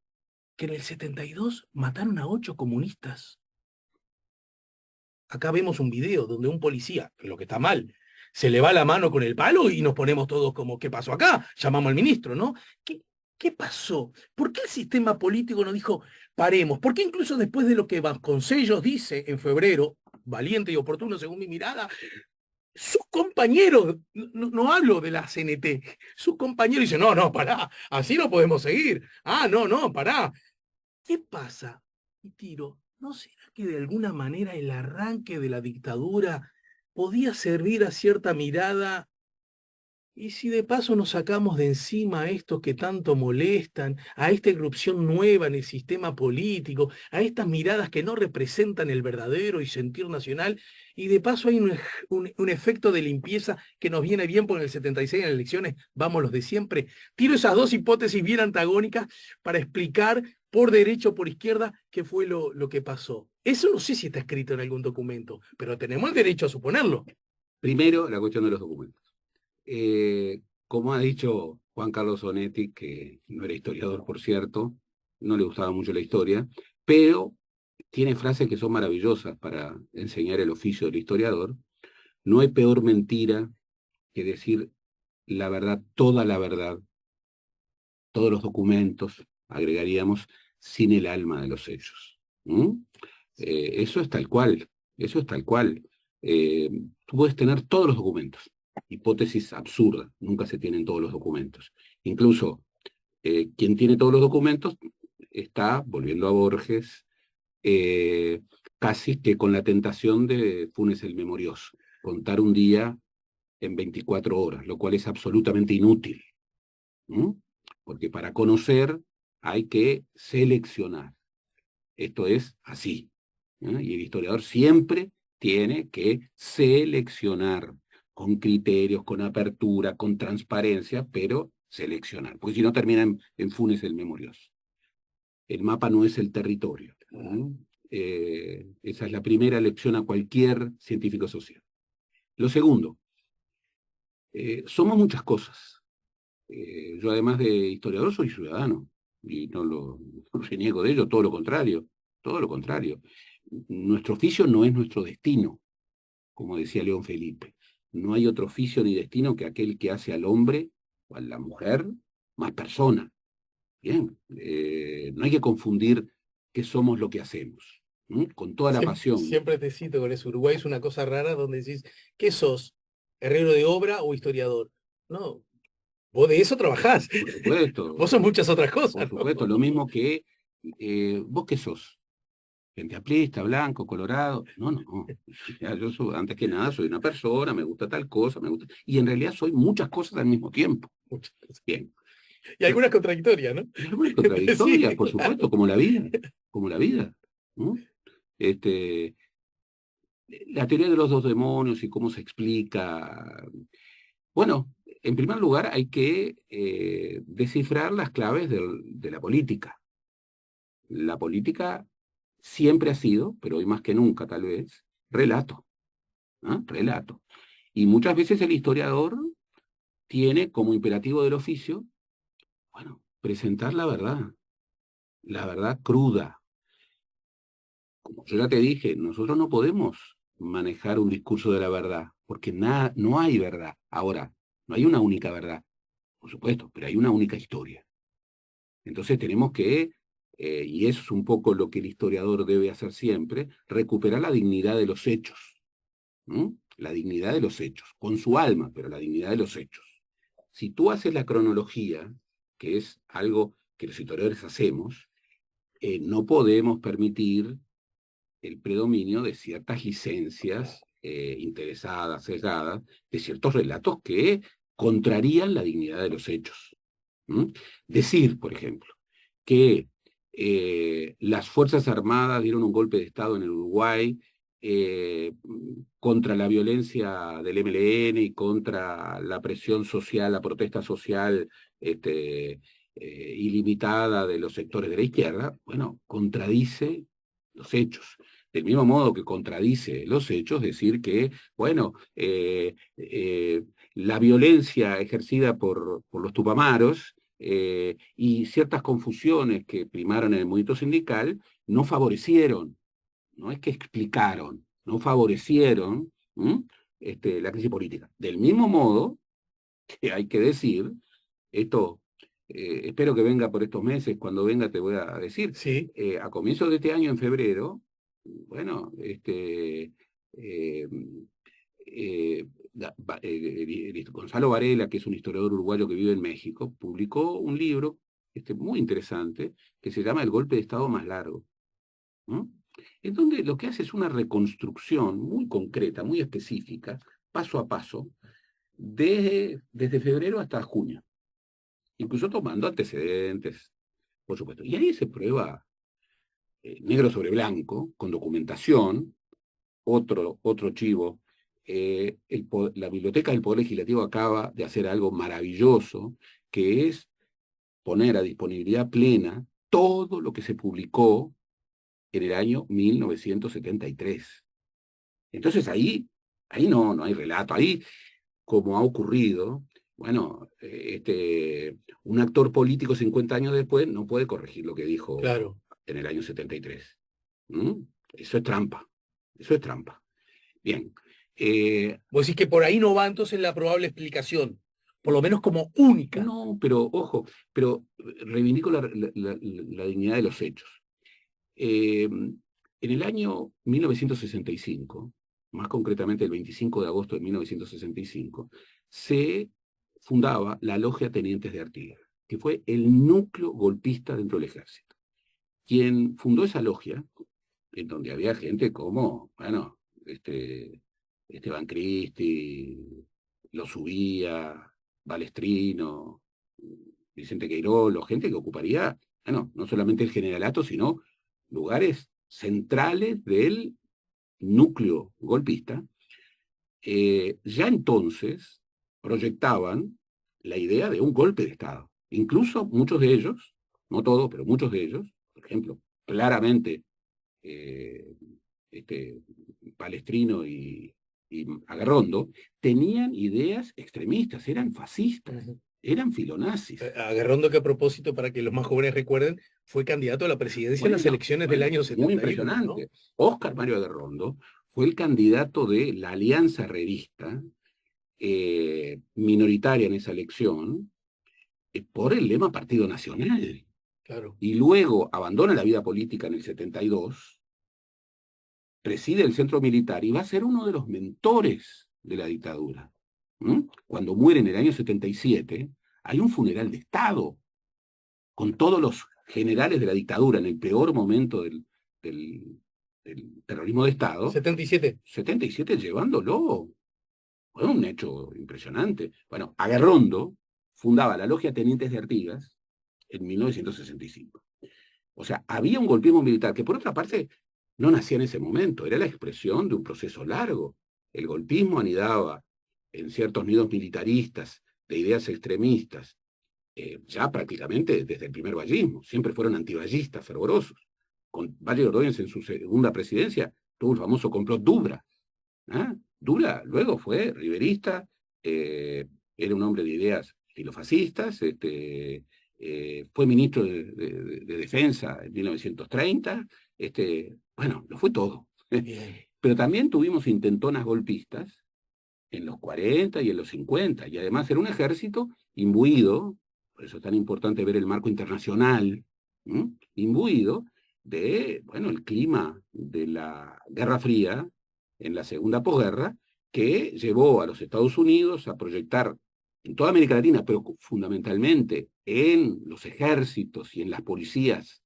Speaker 1: en el 72 mataron a 8 comunistas. Acá vemos un video donde un policía, lo que está mal, se le va la mano con el palo y nos ponemos todos como, ¿qué pasó acá? Llamamos al ministro, ¿no? ¿Qué pasó? ¿Por qué el sistema político no dijo, paremos? ¿Por qué incluso después de lo que Vasconcellos dice en febrero, valiente y oportuno según mi mirada, sus compañeros, no hablo de la CNT, sus compañeros dicen, no, pará, así no podemos seguir. Ah, no, pará. ¿Qué pasa? Y tiro, ¿no será que de alguna manera el arranque de la dictadura podía servir a cierta mirada? Y si de paso nos sacamos de encima a estos que tanto molestan, a esta irrupción nueva en el sistema político, a estas miradas que no representan el verdadero y sentir nacional, y de paso hay un efecto de limpieza que nos viene bien por el 76 en las elecciones, vamos los de siempre. Tiro esas dos hipótesis bien antagónicas para explicar por derecha o por izquierda qué fue lo que pasó. Eso no sé si está escrito en algún documento, pero tenemos el derecho a suponerlo.
Speaker 2: Primero, la cuestión de los documentos. Como ha dicho Juan Carlos Onetti, que no era historiador, por cierto, no le gustaba mucho la historia, pero tiene frases que son maravillosas para enseñar el oficio del historiador. No hay peor mentira que decir la verdad, toda la verdad, todos los documentos, agregaríamos, sin el alma de los hechos. Eso es tal cual, eso es tal cual. Tú puedes tener todos los documentos. Hipótesis absurda, nunca se tienen todos los documentos. Incluso quien tiene todos los documentos está, volviendo a Borges, casi que con la tentación de Funes el Memorioso, contar un día en 24 horas, lo cual es absolutamente inútil. Porque para conocer hay que seleccionar. Esto es así. Y el historiador siempre tiene que seleccionar con criterios, con apertura, con transparencia, pero seleccionar, porque si no termina en Funes el Memorioso. El mapa no es el territorio. Esa es la primera lección a cualquier científico social. Lo segundo, somos muchas cosas. Yo además de historiador soy ciudadano, y no reniego de ello, todo lo contrario, todo lo contrario. Nuestro oficio no es nuestro destino, como decía León Felipe. no hay otro oficio ni destino que aquel que hace al hombre o a la mujer más persona. Bien, no hay que confundir qué somos lo que hacemos, ¿m? Con toda la
Speaker 1: Siempre,
Speaker 2: pasión.
Speaker 1: siempre te cito con eso. Uruguay es una cosa rara donde decís, ¿qué sos? ¿Herrero de obra o historiador? No, vos de eso trabajás.
Speaker 2: Por supuesto,
Speaker 1: Vos sos muchas otras cosas, ¿no?
Speaker 2: lo mismo que vos qué sos. Gente amplista, blanco, colorado. No, no, no. Ya, yo soy, antes que nada soy una persona, me gusta tal cosa, me gusta. Y en realidad soy muchas cosas al mismo tiempo.
Speaker 1: Muchas cosas.
Speaker 2: Bien.
Speaker 1: Y algunas contradictorias, ¿no?
Speaker 2: Y algunas
Speaker 1: Sí,
Speaker 2: contradictorias, por supuesto,
Speaker 1: claro.
Speaker 2: como la vida. Como la vida. ¿No? Este, la teoría de los dos demonios y cómo se explica. Bueno, en primer lugar hay que descifrar las claves de la política. La política siempre ha sido, pero hoy más que nunca tal vez, relato. ¿Ah? Relato. Y muchas veces el historiador tiene como imperativo del oficio, bueno, presentar la verdad cruda. Como yo ya te dije, nosotros no podemos manejar un discurso de la verdad, porque nada, no hay verdad. Ahora, no hay una única verdad, por supuesto, pero hay una única historia. Entonces tenemos que, y eso es un poco lo que el historiador debe hacer siempre, recuperar la dignidad de los hechos. ¿No? La dignidad de los hechos, con su alma, pero la dignidad de los hechos. Si tú haces la cronología, que es algo que los historiadores hacemos, no podemos permitir el predominio de ciertas licencias interesadas, sesgadas, de ciertos relatos que contrarían la dignidad de los hechos. ¿Mm? Decir, por ejemplo, que las Fuerzas Armadas dieron un golpe de Estado en el Uruguay contra la violencia del MLN y contra la presión social, la protesta social ilimitada de los sectores de la izquierda, bueno, contradice los hechos. Del mismo modo que contradice los hechos, decir que, bueno, la violencia ejercida por los tupamaros y ciertas confusiones que primaron en el movimiento sindical no favorecieron, no es que explicaron, no favorecieron la crisis política. Del mismo modo que hay que decir, esto espero que venga por estos meses, cuando venga te voy a decir,
Speaker 1: Sí,
Speaker 2: a comienzos de este año, en febrero, bueno, eh, eh, Gonzalo Varela, que es un historiador uruguayo que vive en México, publicó un libro muy interesante que se llama El golpe de Estado más largo, ¿no? En donde lo que hace es una reconstrucción muy concreta, muy específica, paso a paso, desde febrero hasta junio, incluso tomando antecedentes, por supuesto. Y ahí se prueba negro sobre blanco, con documentación, otro chivo. La Biblioteca del Poder Legislativo acaba de hacer algo maravilloso, que es poner a disponibilidad plena todo lo que se publicó en el año 1973. Entonces ahí no hay relato, ahí, como ha ocurrido, bueno, un actor político 50 años después no puede corregir lo que dijo
Speaker 1: claro.
Speaker 2: en el año 73. ¿Mm? Eso es trampa, eso es trampa. Bien.
Speaker 1: Vos decís que por ahí no va entonces la probable explicación, por lo menos como única.
Speaker 2: No, pero ojo, pero reivindico la dignidad de los hechos. En el año 1965, más concretamente el 25 de agosto de 1965, se fundaba la Logia Tenientes de Artillería, que fue el núcleo golpista dentro del ejército. Quien fundó esa logia, en donde había gente como, bueno, Esteban Cristi, lo subía, Balestrino, Vicente Queirolo, gente que ocuparía, bueno, no solamente el generalato, sino lugares centrales del núcleo golpista, ya entonces proyectaban la idea de un golpe de Estado. Incluso muchos de ellos, no todos, pero muchos de ellos, por ejemplo, claramente eh, Palestrino y Agarrondo, tenían ideas extremistas, eran fascistas,
Speaker 1: Ujú.
Speaker 2: eran filonazis.
Speaker 1: Agarrando que a propósito, para que los más jóvenes recuerden, fue candidato a la presidencia en las
Speaker 2: Bueno,
Speaker 1: elecciones del
Speaker 2: bueno,
Speaker 1: año
Speaker 2: muy
Speaker 1: 71, ¿no?
Speaker 2: impresionante. Óscar Mario Agarrondo fue el candidato de la Alianza Herrerista minoritaria en esa elección por el lema Partido Nacional.
Speaker 1: Claro.
Speaker 2: Y luego abandona la vida política en el 72, preside el centro militar y va a ser uno de los mentores de la dictadura. Cuando muere en el año 77, hay un funeral de Estado con todos los generales de la dictadura en el peor momento del terrorismo de Estado.
Speaker 1: 77.
Speaker 2: 77 llevándolo. Fue un hecho impresionante. Bueno, Aguerrondo fundaba la Logia Tenientes de Artigas en 1965. O sea, había un golpismo militar que, por otra parte, no nacía en ese momento, era la expresión de un proceso largo. El golpismo anidaba en ciertos nidos militaristas, de ideas extremistas, ya prácticamente desde el primer vallismo. Siempre fueron antivallistas fervorosos. Con Valle Ordóñez en su segunda presidencia tuvo el famoso complot Dubra. Dubra luego fue riverista, era un hombre de ideas filofascistas, fue ministro de Defensa en 1930, bueno, lo fue todo.
Speaker 1: Bien.
Speaker 2: Pero también tuvimos intentonas golpistas en los 40 y en los 50, y además era un ejército imbuido, por eso es tan importante ver el marco internacional, imbuido de, bueno, el clima de la Guerra Fría en la segunda posguerra, que llevó a los Estados Unidos a proyectar en toda América Latina, pero fundamentalmente en los ejércitos y en las policías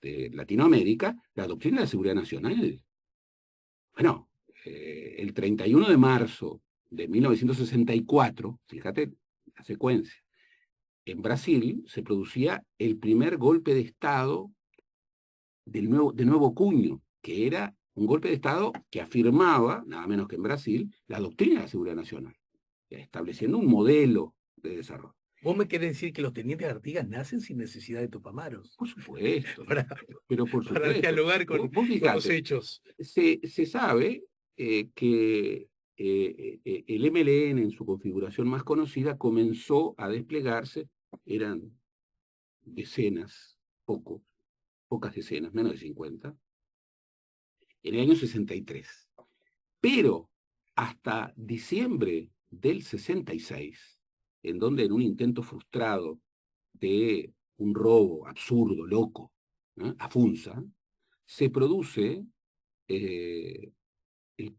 Speaker 2: de Latinoamérica, la doctrina de la seguridad nacional. Bueno, el 31 de marzo de 1964, fíjate la secuencia, en Brasil se producía el primer golpe de Estado de nuevo cuño, que era un golpe de Estado que afirmaba, nada menos que en Brasil, la doctrina de la seguridad nacional, estableciendo un modelo de desarrollo.
Speaker 1: ¿Vos me querés decir que los tenientes de Artigas nacen sin necesidad de Tupamaros?
Speaker 2: Por supuesto,
Speaker 1: pero
Speaker 2: por supuesto.
Speaker 1: Para dialogar con los hechos.
Speaker 2: Se sabe que el MLN en su configuración más conocida comenzó a desplegarse, eran decenas, pocas decenas, menos de 50, en el año 63. Pero hasta diciembre del 66, en donde en un intento frustrado de un robo absurdo, loco, a Funza, se produce el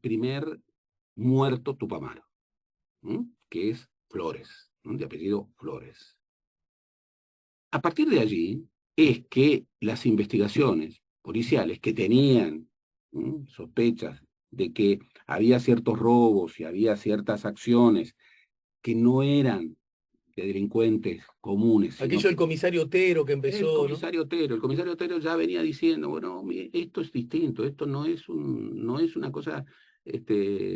Speaker 2: primer muerto tupamaro, que es Flores, de apellido Flores. A partir de allí es que las investigaciones policiales que tenían sospechas de que había ciertos robos y había ciertas acciones que no eran de delincuentes comunes.
Speaker 1: Aquello del comisario Otero que empezó,
Speaker 2: el comisario Otero ya venía diciendo, bueno, esto es distinto, esto no es una cosa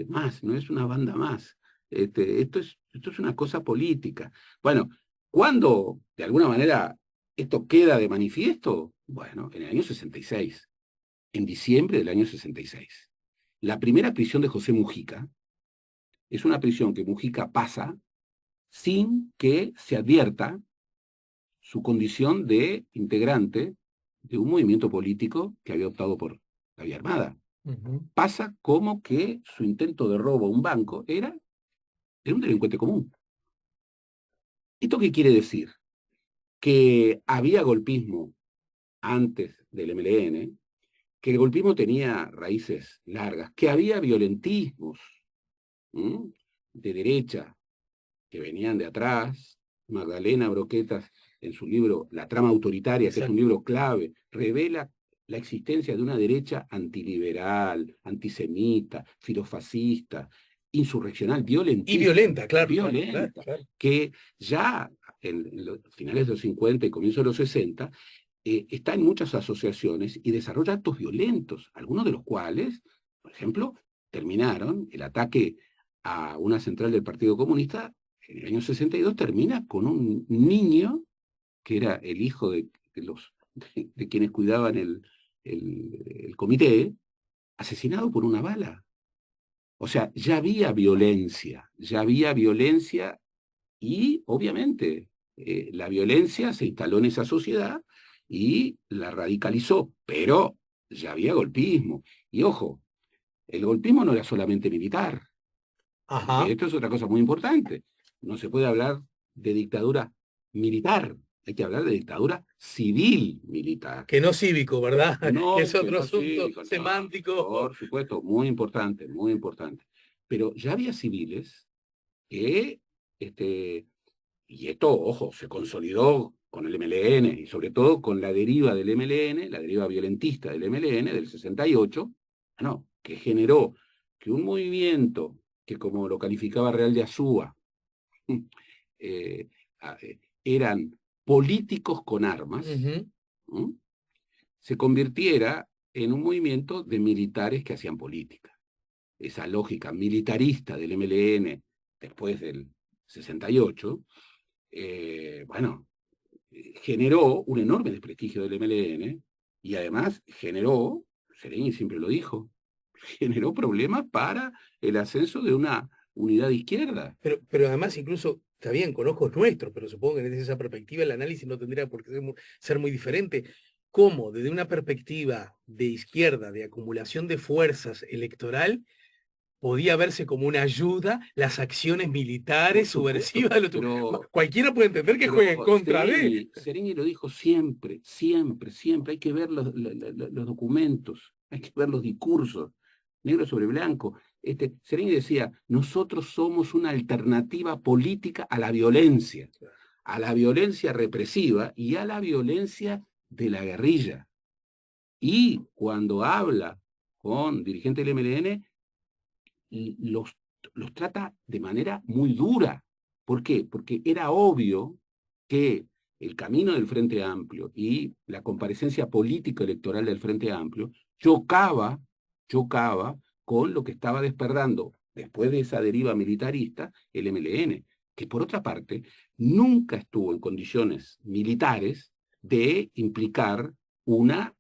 Speaker 2: más, no es una banda más, esto es una cosa política. Bueno, ¿cuándo de alguna manera esto queda de manifiesto? Bueno, en el año 66, en diciembre del año 66. La primera prisión de José Mujica es una prisión que Mujica pasa sin que se advierta su condición de integrante de un movimiento político que había optado por la vía armada. Pasa como que su intento de robo a un banco era un delincuente común. ¿Esto qué quiere decir? Que había golpismo antes del MLN, que el golpismo tenía raíces largas, que había violentismos de derecha que venían de atrás. Magdalena Broquetas, en su libro La trama autoritaria, que es un libro clave, revela la existencia de una derecha antiliberal, antisemita, filofascista, insurreccional, violenta.
Speaker 1: Y violenta, claro.
Speaker 2: Violenta, claro. Que ya en los finales de los 50 y comienzos de los 60, está en muchas asociaciones y desarrolla actos violentos, algunos de los cuales, por ejemplo, terminaron, el ataque a una central del Partido Comunista en el año 62 termina con un niño que era el hijo de quienes cuidaban el comité, asesinado por una bala. O sea, ya había violencia y obviamente la violencia se instaló en esa sociedad y la radicalizó, pero ya había golpismo. Y ojo, el golpismo no era solamente militar. Porque
Speaker 1: Ajá.
Speaker 2: esto es otra cosa muy importante. No se puede hablar de dictadura militar, hay que hablar de dictadura civil militar.
Speaker 1: Que no cívico, ¿verdad? Que es
Speaker 2: No, que
Speaker 1: otro
Speaker 2: no
Speaker 1: asunto
Speaker 2: cívico, no,
Speaker 1: semántico.
Speaker 2: por supuesto, muy importante, muy importante. Pero ya había civiles que, este, y esto, ojo, se consolidó con el MLN y sobre todo con la deriva del MLN, la deriva violentista del MLN del 68, no, que generó que un movimiento que, como lo calificaba Real de Azúa, eh, eran políticos con armas,
Speaker 1: Ujú.
Speaker 2: ¿m? Se convirtiera en un movimiento de militares que hacían política. Esa lógica militarista del MLN después del 68, bueno, generó un enorme desprestigio del MLN y además generó, Sereni siempre lo dijo, generó problemas para el ascenso de una unidad de izquierda.
Speaker 1: Pero además, incluso, está bien, con ojos nuestros, pero supongo que desde esa perspectiva el análisis no tendría por qué ser muy diferente. ¿Cómo, desde una perspectiva de izquierda, de acumulación de fuerzas electoral, podía verse como una ayuda las acciones
Speaker 2: Por
Speaker 1: militares
Speaker 2: supuesto,
Speaker 1: subversivas de los cualquiera puede entender que juega en contra de.
Speaker 2: Sereni lo dijo siempre, siempre, siempre. Hay que ver los documentos, hay que ver los discursos, negro sobre blanco. Sereni decía, nosotros somos una alternativa política a la violencia represiva y a la violencia de la guerrilla. Y cuando habla con dirigentes del MLN, los, los trata de manera muy dura. ¿Por qué? Porque era obvio que el camino del Frente Amplio y la comparecencia política electoral del Frente Amplio chocaba con lo que estaba despertando después de esa deriva militarista el MLN, que por otra parte nunca estuvo en condiciones militares de implicar una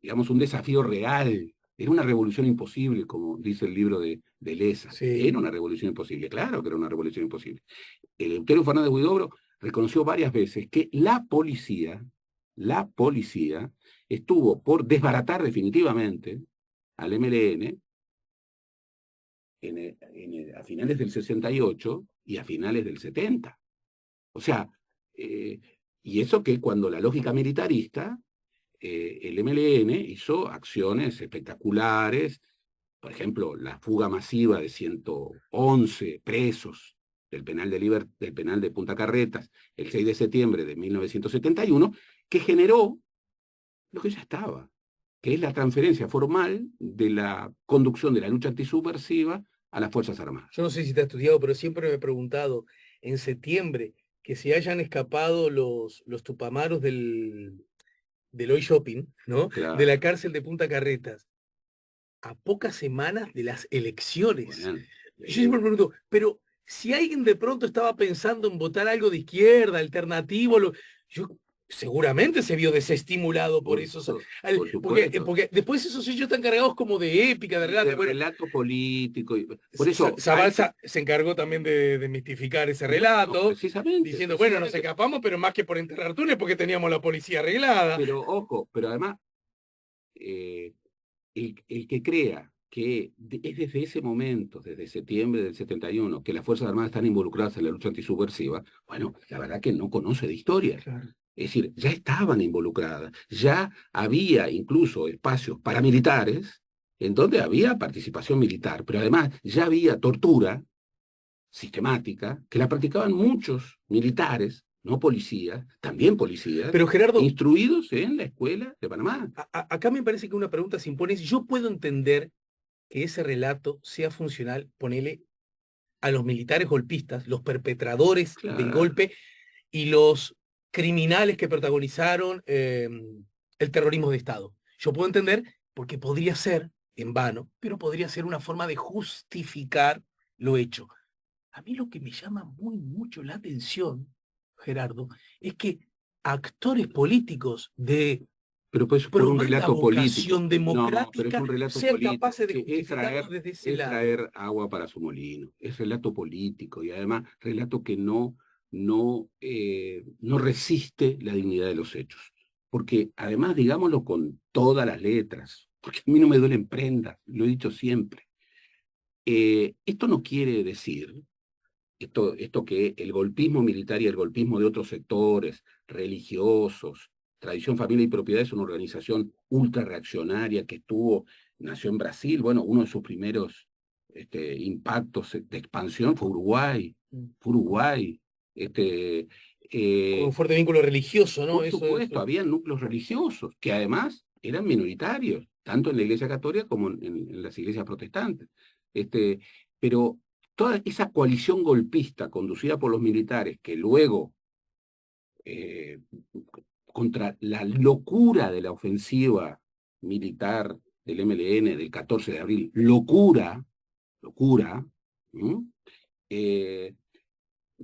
Speaker 2: digamos, un desafío real. Era una revolución imposible, como dice el libro de Leza. Era
Speaker 1: Sí.
Speaker 2: una revolución imposible, claro que era una revolución imposible. El Eleuterio Fernández Huidobro reconoció varias veces que la policía estuvo por desbaratar definitivamente al MLN a finales del 68 y a finales del 70. O sea, eh, y eso que cuando la lógica militarista el MLN hizo acciones espectaculares, por ejemplo, la fuga masiva de 111 presos del penal de Punta Carretas el 6 de septiembre de 1971, que generó lo que ya estaba, que es la transferencia formal de la conducción de la lucha antisubversiva a las Fuerzas Armadas.
Speaker 1: Yo no sé si te has estudiado, pero siempre me he preguntado, en septiembre, que se hayan escapado los tupamaros del Hoy Shopping, ¿no? De la
Speaker 2: Claro,
Speaker 1: cárcel de Punta Carretas, a pocas semanas de las elecciones.
Speaker 2: bueno,
Speaker 1: Yo siempre me pregunto, pero si alguien de pronto estaba pensando en votar algo de izquierda, alternativo, yo seguramente se vio desestimulado por eso. O sea,
Speaker 2: por supuesto.
Speaker 1: porque después esos hechos están cargados como de épica, de
Speaker 2: Y
Speaker 1: relato.
Speaker 2: de
Speaker 1: Bueno,
Speaker 2: relato político. Por eso hay que,
Speaker 1: Zabalza se encargó también de mistificar ese
Speaker 2: no,
Speaker 1: relato,
Speaker 2: precisamente,
Speaker 1: diciendo, bueno, nos
Speaker 2: precisamente.
Speaker 1: escapamos, pero más que por enterrar túneles, porque teníamos la policía arreglada.
Speaker 2: Pero ojo, pero además, eh, el que crea que es desde ese momento, desde septiembre del 71, que las Fuerzas Armadas están involucradas en la lucha antisubversiva, bueno, la verdad que no conoce de historia.
Speaker 1: Claro.
Speaker 2: Es decir, ya estaban involucradas, ya había incluso espacios paramilitares en donde había participación militar, pero además ya había tortura sistemática que la practicaban muchos militares, no policías, también policías,
Speaker 1: Pero Gerardo,
Speaker 2: instruidos en la escuela de Panamá.
Speaker 1: acá me parece que una pregunta se impone es, yo puedo entender que ese relato sea funcional, ponele a los militares golpistas, los perpetradores del
Speaker 2: Claro,
Speaker 1: golpe y los criminales que protagonizaron el terrorismo de Estado. Yo puedo entender porque podría ser, en vano, pero podría ser una forma de justificar lo hecho. A mí lo que me llama mucho la atención, Gerardo, es que actores políticos de
Speaker 2: pero pues por un
Speaker 1: probada
Speaker 2: relato político.
Speaker 1: vocación
Speaker 2: No, pero es
Speaker 1: democrática
Speaker 2: un relato
Speaker 1: sean
Speaker 2: político.
Speaker 1: capaces de justificarlo desde ese
Speaker 2: Es
Speaker 1: lado.
Speaker 2: traer agua para su molino. Es relato político y además relato que no resiste la dignidad de los hechos. Porque además, digámoslo con todas las letras, porque a mí no me duelen prendas, lo he dicho siempre. Esto no quiere decir, esto que el golpismo militar y el golpismo de otros sectores religiosos, Tradición, Familia y Propiedad es una organización ultra reaccionaria que nació en Brasil. Bueno, uno de sus primeros impactos de expansión fue Uruguay. Fue Uruguay. Este,
Speaker 1: Con un
Speaker 2: eh,
Speaker 1: fuerte vínculo religioso, ¿no?
Speaker 2: por supuesto, había núcleos religiosos que además eran minoritarios, tanto en la Iglesia Católica como en las iglesias protestantes. Este, pero toda esa coalición golpista conducida por los militares, que luego, eh, contra la locura de la ofensiva militar del MLN del 14 de abril, locura, ¿m? eh,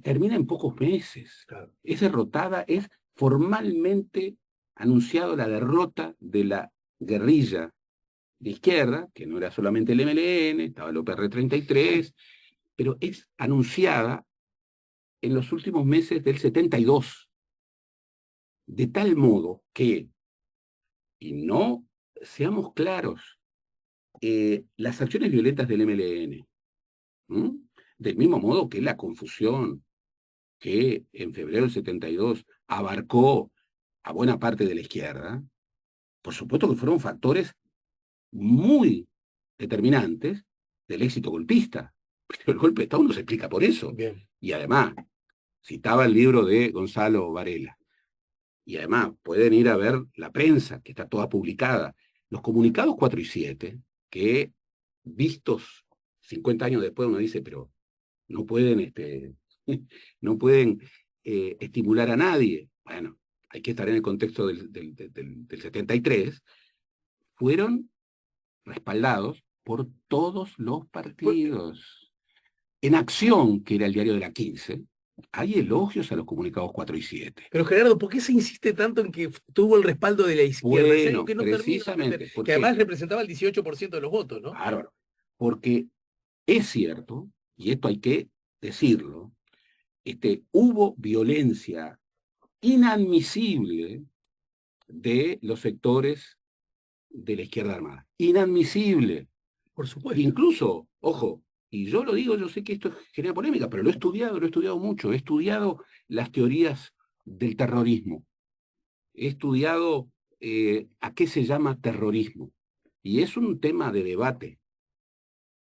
Speaker 2: termina en pocos meses.
Speaker 1: Claro.
Speaker 2: Es derrotada, es formalmente anunciado la derrota de la guerrilla de izquierda, que no era solamente el MLN, estaba el OPR-33, pero es anunciada en los últimos meses del 72, de tal modo que, y no seamos claros, las acciones violentas del MLN, ¿m? Del mismo modo que la confusión que en febrero del 72 abarcó a buena parte de la izquierda, por supuesto que fueron factores muy determinantes del éxito golpista. Pero el golpe de Estado no se explica por eso.
Speaker 1: Bien.
Speaker 2: Y además, citaba el libro de Gonzalo Varela. Y además, pueden ir a ver la prensa, que está toda publicada. Los comunicados 4 y 7, que vistos 50 años después uno dice, pero no pueden, no pueden estimular a nadie. Bueno, hay que estar en el contexto del 73, fueron respaldados por todos los partidos. En Acción, que era el diario de la 15, hay elogios a los comunicados 4 y 7.
Speaker 1: Pero Gerardo, ¿por qué se insiste tanto en que tuvo el respaldo de la izquierda? Es algo
Speaker 2: Bueno,
Speaker 1: que no termino de
Speaker 2: precisamente,
Speaker 1: entender. Que
Speaker 2: porque,
Speaker 1: además representaba el 18% de los votos, ¿no?
Speaker 2: bárbaro, porque es cierto, y esto hay que decirlo, hubo violencia inadmisible de los sectores de la izquierda armada. Inadmisible.
Speaker 1: Por supuesto.
Speaker 2: Incluso, ojo, y yo lo digo, yo sé que esto genera polémica, pero lo he estudiado mucho, he estudiado las teorías del terrorismo, he estudiado a qué se llama terrorismo, y es un tema de debate,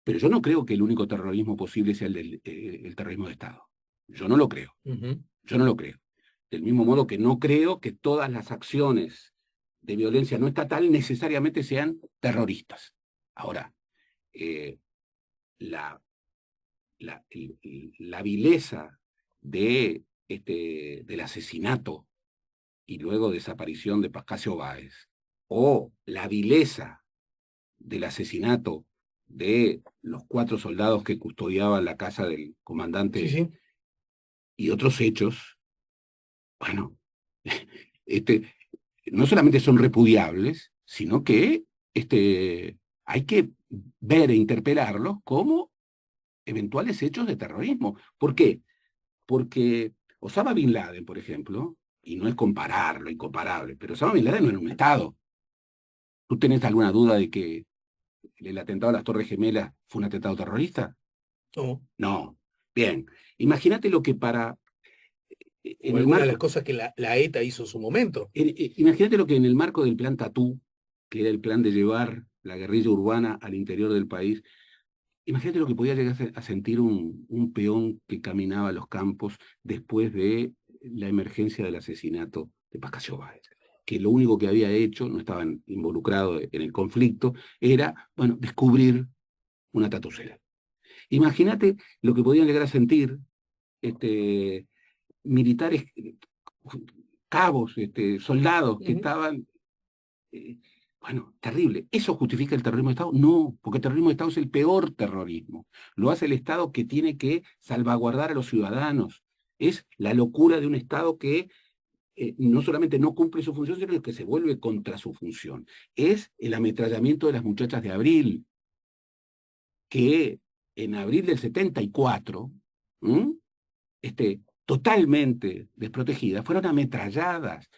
Speaker 2: pero yo no creo que el único terrorismo posible sea el terrorismo de Estado. Yo no lo creo, yo no lo creo. Del mismo modo que no creo que todas las acciones de violencia no estatal necesariamente sean terroristas. Ahora, la, la vileza del asesinato y luego desaparición de Pascasio Báez, o la vileza del asesinato de los 4 soldados que custodiaban la casa del comandante,
Speaker 1: Sí, sí.
Speaker 2: y otros hechos, bueno, no solamente son repudiables, sino que hay que ver e interpelarlos como eventuales hechos de terrorismo. ¿Por qué? Porque Osama Bin Laden, por ejemplo, y no es compararlo, incomparable, pero Osama Bin Laden no era un Estado. ¿Tú tenés alguna duda de que el atentado a las Torres Gemelas fue un atentado terrorista?
Speaker 1: No.
Speaker 2: No. Bien. Imagínate lo que
Speaker 1: O alguna de las cosas que la ETA hizo en su momento.
Speaker 2: Imagínate lo que en el marco del plan Tatú, que era el plan de llevar la guerrilla urbana al interior del país, imagínate lo que podía llegar a sentir un peón que caminaba a los campos después de la emergencia del asesinato de Pascasio Báez, que lo único que había hecho, no estaban involucrados en el conflicto, era, bueno, descubrir una tatucera. Imagínate lo que podían llegar a sentir militares, cabos, soldados que estaban... bueno, terrible. ¿Eso justifica el terrorismo de Estado? No, porque el terrorismo de Estado es el peor terrorismo. Lo hace el Estado que tiene que salvaguardar a los ciudadanos. Es la locura de un Estado que no solamente no cumple su función, sino que se vuelve contra su función. Es el ametrallamiento de las muchachas de Abril, que en abril del 74, totalmente desprotegidas, fueron ametralladas.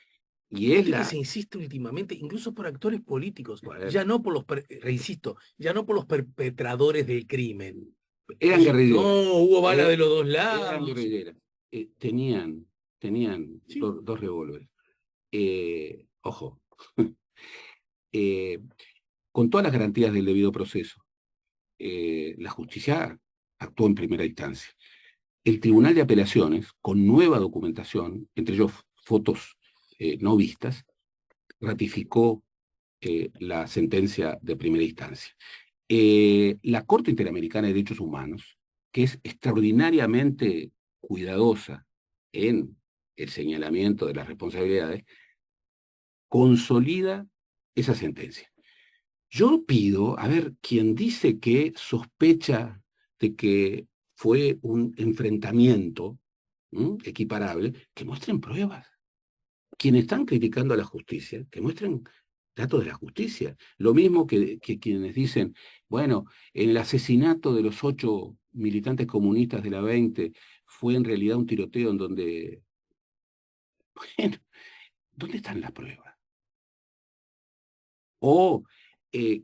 Speaker 2: Y es
Speaker 1: Viste que
Speaker 2: la...
Speaker 1: se insiste últimamente, incluso por actores políticos,
Speaker 2: Bueno,
Speaker 1: ya no por los, reinsisto, ya no por los perpetradores del crimen.
Speaker 2: eran
Speaker 1: Oye, no,
Speaker 2: guerrilleras.
Speaker 1: hubo bala de
Speaker 2: eh,
Speaker 1: los dos
Speaker 2: Eran
Speaker 1: lados.
Speaker 2: guerrilleras. Tenían
Speaker 1: Sí,
Speaker 2: dos revólveres. Ojo, eh, con todas las garantías del debido proceso, la justicia actuó en primera instancia. El Tribunal de Apelaciones, con nueva documentación, entre ellos fotos no vistas, ratificó la sentencia de primera instancia. La Corte Interamericana de Derechos Humanos, que es extraordinariamente cuidadosa en el señalamiento de las responsabilidades, consolida esa sentencia. Yo pido, a ver, quien dice que sospecha de que fue un enfrentamiento equiparable, que muestren pruebas. Quienes están criticando a la justicia, que muestren datos de la justicia. Lo mismo que quienes dicen, bueno, en el asesinato de los 8 militantes comunistas de la 20 fue en realidad un tiroteo en donde, bueno, ¿dónde están las pruebas? O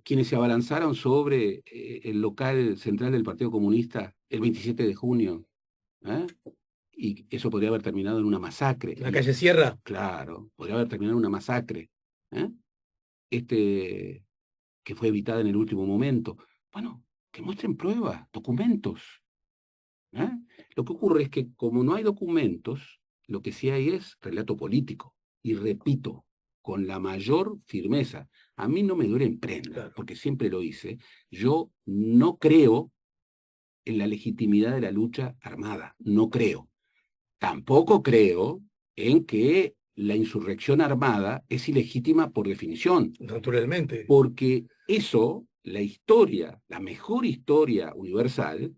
Speaker 2: quienes se abalanzaron sobre el local central del Partido Comunista el 27 de junio, ¿eh? Y eso podría haber terminado en una masacre.
Speaker 1: la
Speaker 2: Y
Speaker 1: calle Sierra.
Speaker 2: claro, podría haber terminado en una masacre. ¿Eh? Este, que fue evitada en el último momento. Bueno, que muestren pruebas, documentos. ¿Eh? Lo que ocurre es que como no hay documentos, lo que sí hay es relato político. Y repito, con la mayor firmeza, a mí no me duele en prenda,
Speaker 1: Claro.
Speaker 2: porque siempre lo hice, yo no creo en la legitimidad de la lucha armada, no creo. Tampoco creo en que la insurrección armada es ilegítima por definición,
Speaker 1: Naturalmente.
Speaker 2: porque eso, la historia, la mejor historia universal,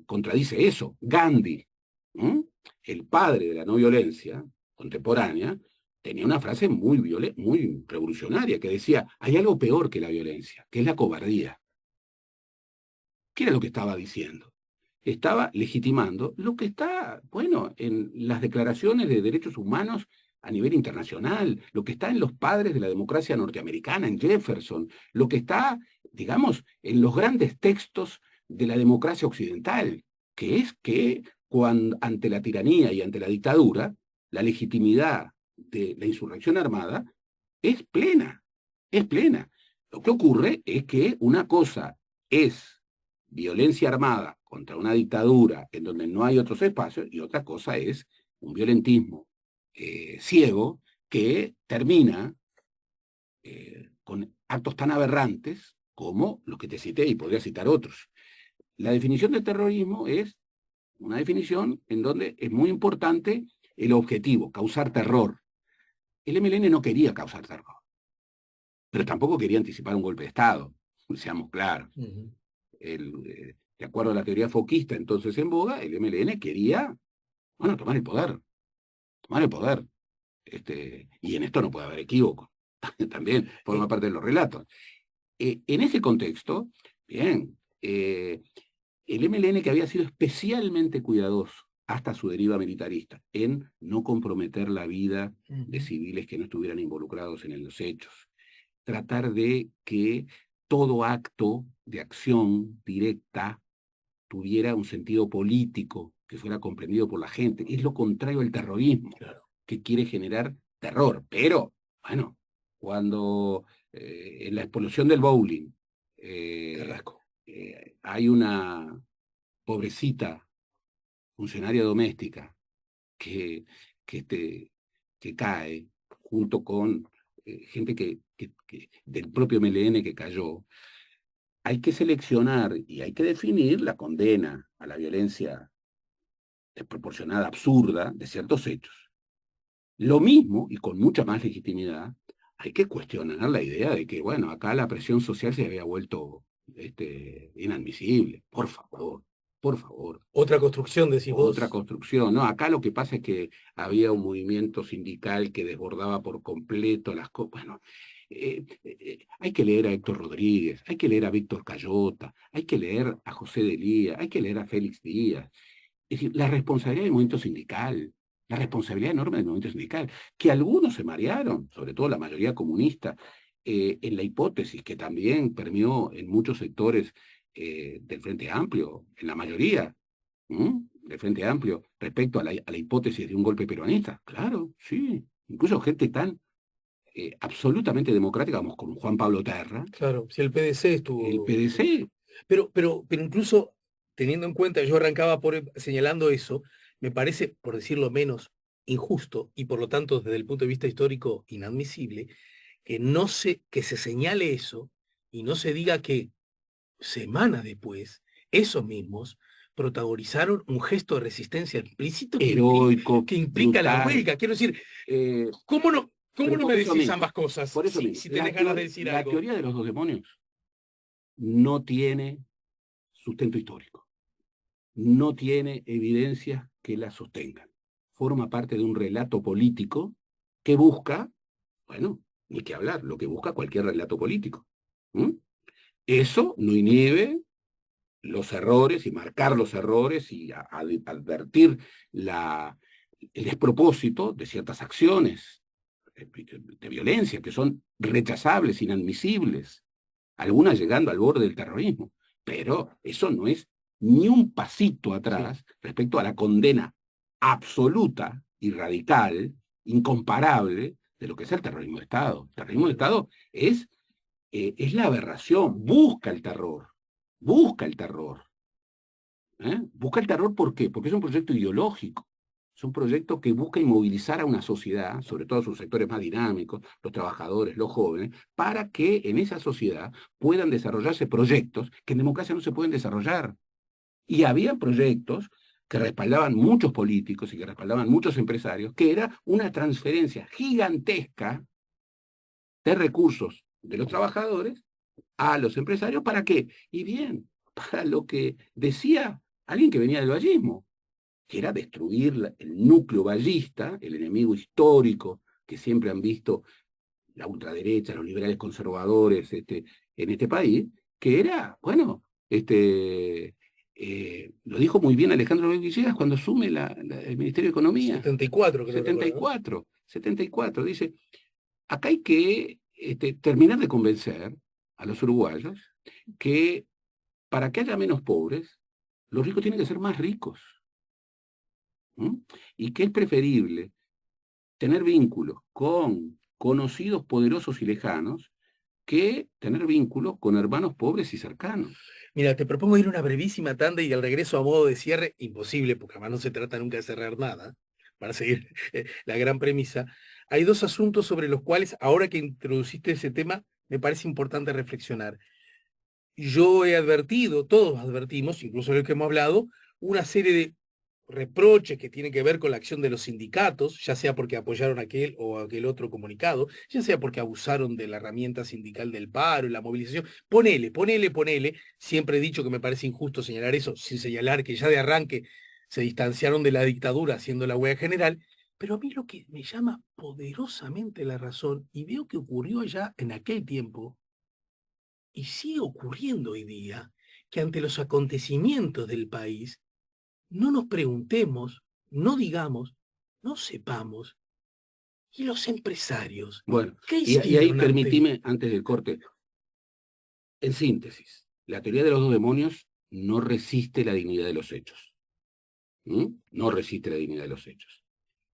Speaker 2: contradice eso. Gandhi, ¿m? El padre de la no violencia contemporánea, tenía una frase muy revolucionaria que decía, hay algo peor que la violencia, que es la cobardía. ¿Qué era lo que estaba diciendo? Estaba legitimando lo que está, bueno, en las declaraciones de derechos humanos a nivel internacional, lo que está en los padres de la democracia norteamericana, en Jefferson, lo que está, digamos, en los grandes textos de la democracia occidental, que es que ante la tiranía y ante la dictadura, la legitimidad de la insurrección armada es plena, es plena. Lo que ocurre es que una cosa es violencia armada contra una dictadura en donde no hay otros espacios, y otra cosa es un violentismo ciego que termina con actos tan aberrantes como los que te cité, y podría citar otros. La definición de terrorismo es una definición en donde es muy importante el objetivo, causar terror. El MLN no quería causar terror, pero tampoco quería anticipar un golpe de Estado, seamos claros. De acuerdo a la teoría foquista entonces en boga, el MLN quería, bueno, tomar el poder, tomar el poder. Y en esto no puede haber equívoco, también forma parte de los relatos. En ese contexto, bien, el MLN, que había sido especialmente cuidadoso hasta su deriva militarista en no comprometer la vida de civiles que no estuvieran involucrados en los hechos, tratar de que todo acto de acción directa tuviera un sentido político, que fuera comprendido por la gente. Es lo contrario al terrorismo,
Speaker 1: Claro.
Speaker 2: que quiere generar terror. Pero, bueno, cuando en la explosión del bowling
Speaker 1: Carrasco.
Speaker 2: hay una pobrecita funcionaria doméstica que, que, este, que cae junto con gente del propio MLN que cayó, hay que seleccionar y hay que definir la condena a la violencia desproporcionada, absurda, de ciertos hechos. Lo mismo, y con mucha más legitimidad, hay que cuestionar la idea de que, bueno, acá la presión social se había vuelto inadmisible. Por favor, por favor.
Speaker 1: Otra construcción, decís
Speaker 2: Otra
Speaker 1: vos.
Speaker 2: construcción, ¿no? Acá lo que pasa es que había un movimiento sindical que desbordaba por completo las cosas. Bueno, hay que leer a Héctor Rodríguez, hay que leer a Víctor Cayota, hay que leer a José Delía, hay que leer a Félix Díaz. Es decir, la responsabilidad del movimiento sindical. la responsabilidad enorme del movimiento sindical, que algunos se marearon, sobre todo la mayoría comunista, en la hipótesis que también permeó en muchos sectores del Frente Amplio, en la mayoría del Frente Amplio, respecto a la hipótesis de un golpe peronista. Claro, sí. Incluso gente tan absolutamente democrática como con Juan Pablo Terra,
Speaker 1: Claro, si el PDC
Speaker 2: el
Speaker 1: estuvo.
Speaker 2: PDC.
Speaker 1: Pero incluso teniendo en cuenta, yo arrancaba señalando eso, me parece, por decirlo menos, injusto y por lo tanto desde el punto de vista histórico inadmisible, que se señale eso y no se diga que semanas después, esos mismos protagonizaron un gesto de resistencia explícito
Speaker 2: Heroico,
Speaker 1: que implica la
Speaker 2: brutal.
Speaker 1: huelga. Quiero decir,
Speaker 2: eh,
Speaker 1: ¿cómo
Speaker 2: pero
Speaker 1: no me
Speaker 2: por eso
Speaker 1: decís
Speaker 2: mismo,
Speaker 1: ambas cosas
Speaker 2: por eso mismo,
Speaker 1: si tenés ganas de decir
Speaker 2: la
Speaker 1: algo?
Speaker 2: teoría de los dos demonios no tiene sustento histórico, no tiene evidencias que la sostengan. Forma parte de un relato político que busca, bueno, ni que hablar, lo que busca cualquier relato político. ¿Mm? Eso no inhibe los errores y marcar los errores y advertir el despropósito de ciertas acciones de violencia que son rechazables, inadmisibles, algunas llegando al borde del terrorismo. Pero eso no es ni un pasito
Speaker 1: Sí.
Speaker 2: atrás respecto a la condena absoluta y radical, incomparable, de lo que es el terrorismo de Estado. El terrorismo de Estado es la aberración, busca el terror. Busca el terror, ¿por qué? Porque es un proyecto ideológico, es un proyecto que busca inmovilizar a una sociedad, sobre todo a sus sectores más dinámicos, los trabajadores, los jóvenes, para que en esa sociedad puedan desarrollarse proyectos que en democracia no se pueden desarrollar. Y había proyectos que respaldaban muchos políticos y que respaldaban muchos empresarios, que era una transferencia gigantesca de recursos de los trabajadores a los empresarios. ¿Para qué? Y bien, para lo que decía alguien que venía del vallismo, que era destruir el núcleo vallista, el enemigo histórico que siempre han visto la ultraderecha, los liberales conservadores en este país, que era, bueno, lo dijo muy bien Alejandro Villegas cuando asume el Ministerio de Economía,
Speaker 1: 74 creo
Speaker 2: setenta y
Speaker 1: recordar, ¿no?
Speaker 2: cuatro 74 dice, acá hay que terminar de convencer a los uruguayos que para que haya menos pobres, los ricos tienen que ser más ricos. ¿Mm? Y que es preferible tener vínculos con conocidos poderosos y lejanos que tener vínculos con hermanos pobres y cercanos.
Speaker 1: Mira, te propongo ir una brevísima tanda y al regreso a modo de cierre, imposible, porque además no se trata nunca de cerrar nada, para seguir la gran premisa. Hay dos asuntos sobre los cuales, ahora que introduciste ese tema, me parece importante reflexionar. Yo he advertido, todos advertimos, incluso los que hemos hablado, una serie de reproches que tienen que ver con la acción de los sindicatos, ya sea porque apoyaron aquel o aquel otro comunicado, ya sea porque abusaron de la herramienta sindical del paro y la movilización. Ponele. Siempre he dicho que me parece injusto señalar eso, sin señalar que ya de arranque se distanciaron de la dictadura haciendo la huelga general. Pero a mí lo que me llama poderosamente la razón, y veo que ocurrió allá en aquel tiempo, y sigue ocurriendo hoy día, que ante los acontecimientos del país no nos preguntemos, no digamos, no sepamos, ¿y los empresarios
Speaker 2: Bueno,
Speaker 1: qué
Speaker 2: y ahí
Speaker 1: hicieron ante?
Speaker 2: permitime, antes del corte, en síntesis, la teoría de los dos demonios no resiste la dignidad de los hechos. No resiste la dignidad de los hechos.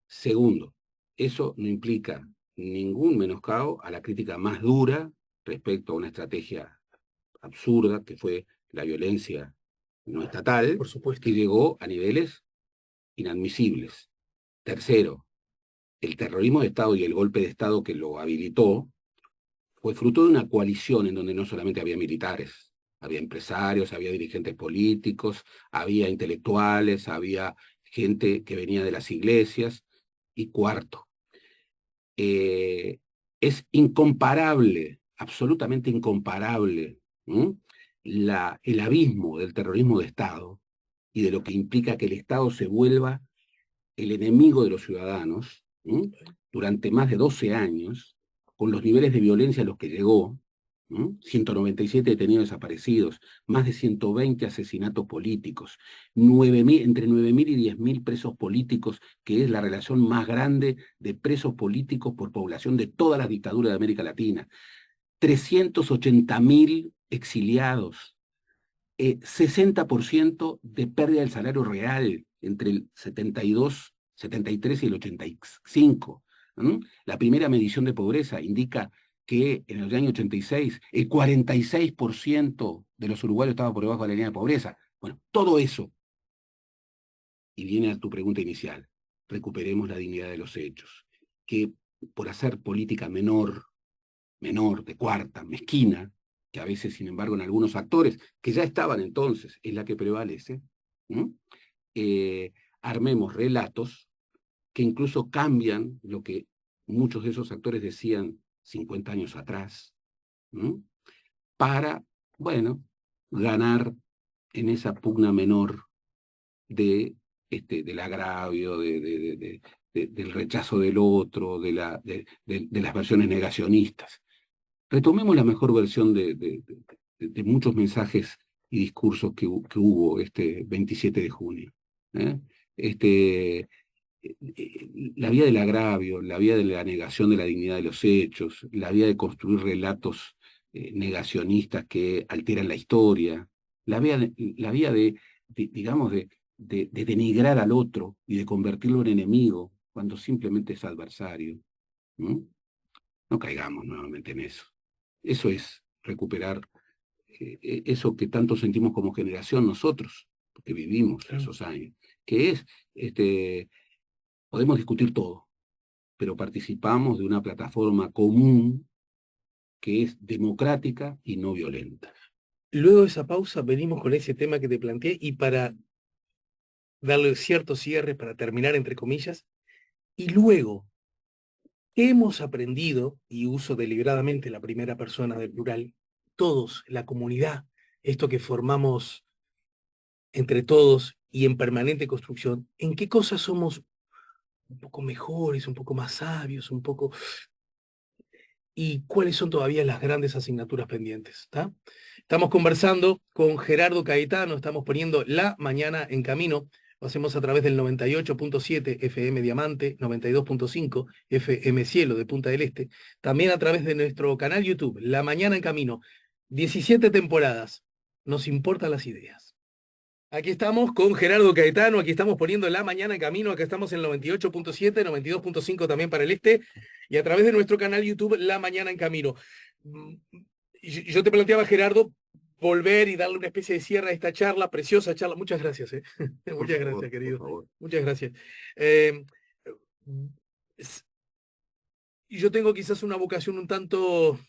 Speaker 2: Segundo, eso no implica ningún menoscabo a la crítica más dura respecto a una estrategia absurda que fue la violencia no estatal,
Speaker 1: Por
Speaker 2: que
Speaker 1: supuesto.
Speaker 2: llegó a niveles inadmisibles. Tercero, el terrorismo de Estado y el golpe de Estado que lo habilitó fue fruto de una coalición en donde no solamente había militares, había empresarios, había dirigentes políticos, había intelectuales, había gente que venía de las iglesias. Y cuarto, eh, es incomparable, absolutamente incomparable, el abismo del terrorismo de Estado y de lo que implica que el Estado se vuelva el enemigo de los ciudadanos durante más de 12 años, con los niveles de violencia a los que llegó, 197 detenidos desaparecidos, más de 120 asesinatos políticos, entre 9.000 y 10.000 presos políticos, que es la relación más grande de presos políticos por población de todas las dictaduras de América Latina, 380.000 exiliados, 60% de pérdida del salario real entre el 73 y el 85. La primera medición de pobreza indica que en el año 86 el 46% de los uruguayos estaba por debajo de la línea de pobreza. Bueno, todo eso, y viene a tu pregunta inicial, recuperemos la dignidad de los hechos, que por hacer política menor, de cuarta, mezquina, que a veces, sin embargo, en algunos actores, que ya estaban entonces, es la que prevalece, armemos relatos que incluso cambian lo que muchos de esos actores decían 50 años atrás, para, bueno, ganar en esa pugna menor del agravio, del rechazo del otro, de las versiones negacionistas. Retomemos la mejor versión de muchos mensajes y discursos que hubo este 27 de junio. La vía del agravio, la vía de la negación de la dignidad de los hechos, la vía de construir relatos negacionistas que alteran la historia, la vía digamos, de denigrar al otro y de convertirlo en enemigo cuando simplemente es adversario. No caigamos nuevamente en eso. Eso es recuperar eso que tanto sentimos como generación nosotros, porque vivimos esos años, que es, podemos discutir todo, pero participamos de una plataforma común que es democrática y no violenta.
Speaker 1: Luego de esa pausa venimos con ese tema que te planteé y para darle cierto cierre, para terminar entre comillas, y luego, ¿qué hemos aprendido? Y uso deliberadamente la primera persona del plural, todos, la comunidad, esto que formamos entre todos y en permanente construcción, ¿en qué cosas somos un poco mejores, un poco más sabios, un poco... y cuáles son todavía las grandes asignaturas pendientes? ¿Está? Estamos conversando con Gerardo Caetano, estamos poniendo La Mañana en Camino. Lo hacemos a través del 98.7 FM Diamante, 92.5 FM Cielo de Punta del Este. También a través de nuestro canal YouTube, La Mañana en Camino. 17 temporadas. Nos importan las ideas. Aquí estamos con Gerardo Caetano, aquí estamos poniendo La Mañana en Camino, acá estamos en el 98.7, 92.5 también para el este, y a través de nuestro canal YouTube La Mañana en Camino. Yo te planteaba, Gerardo, volver y darle una especie de cierre a esta charla, preciosa charla. Muchas gracias, muchas gracias, querido. Muchas gracias. Yo tengo quizás una vocación un tanto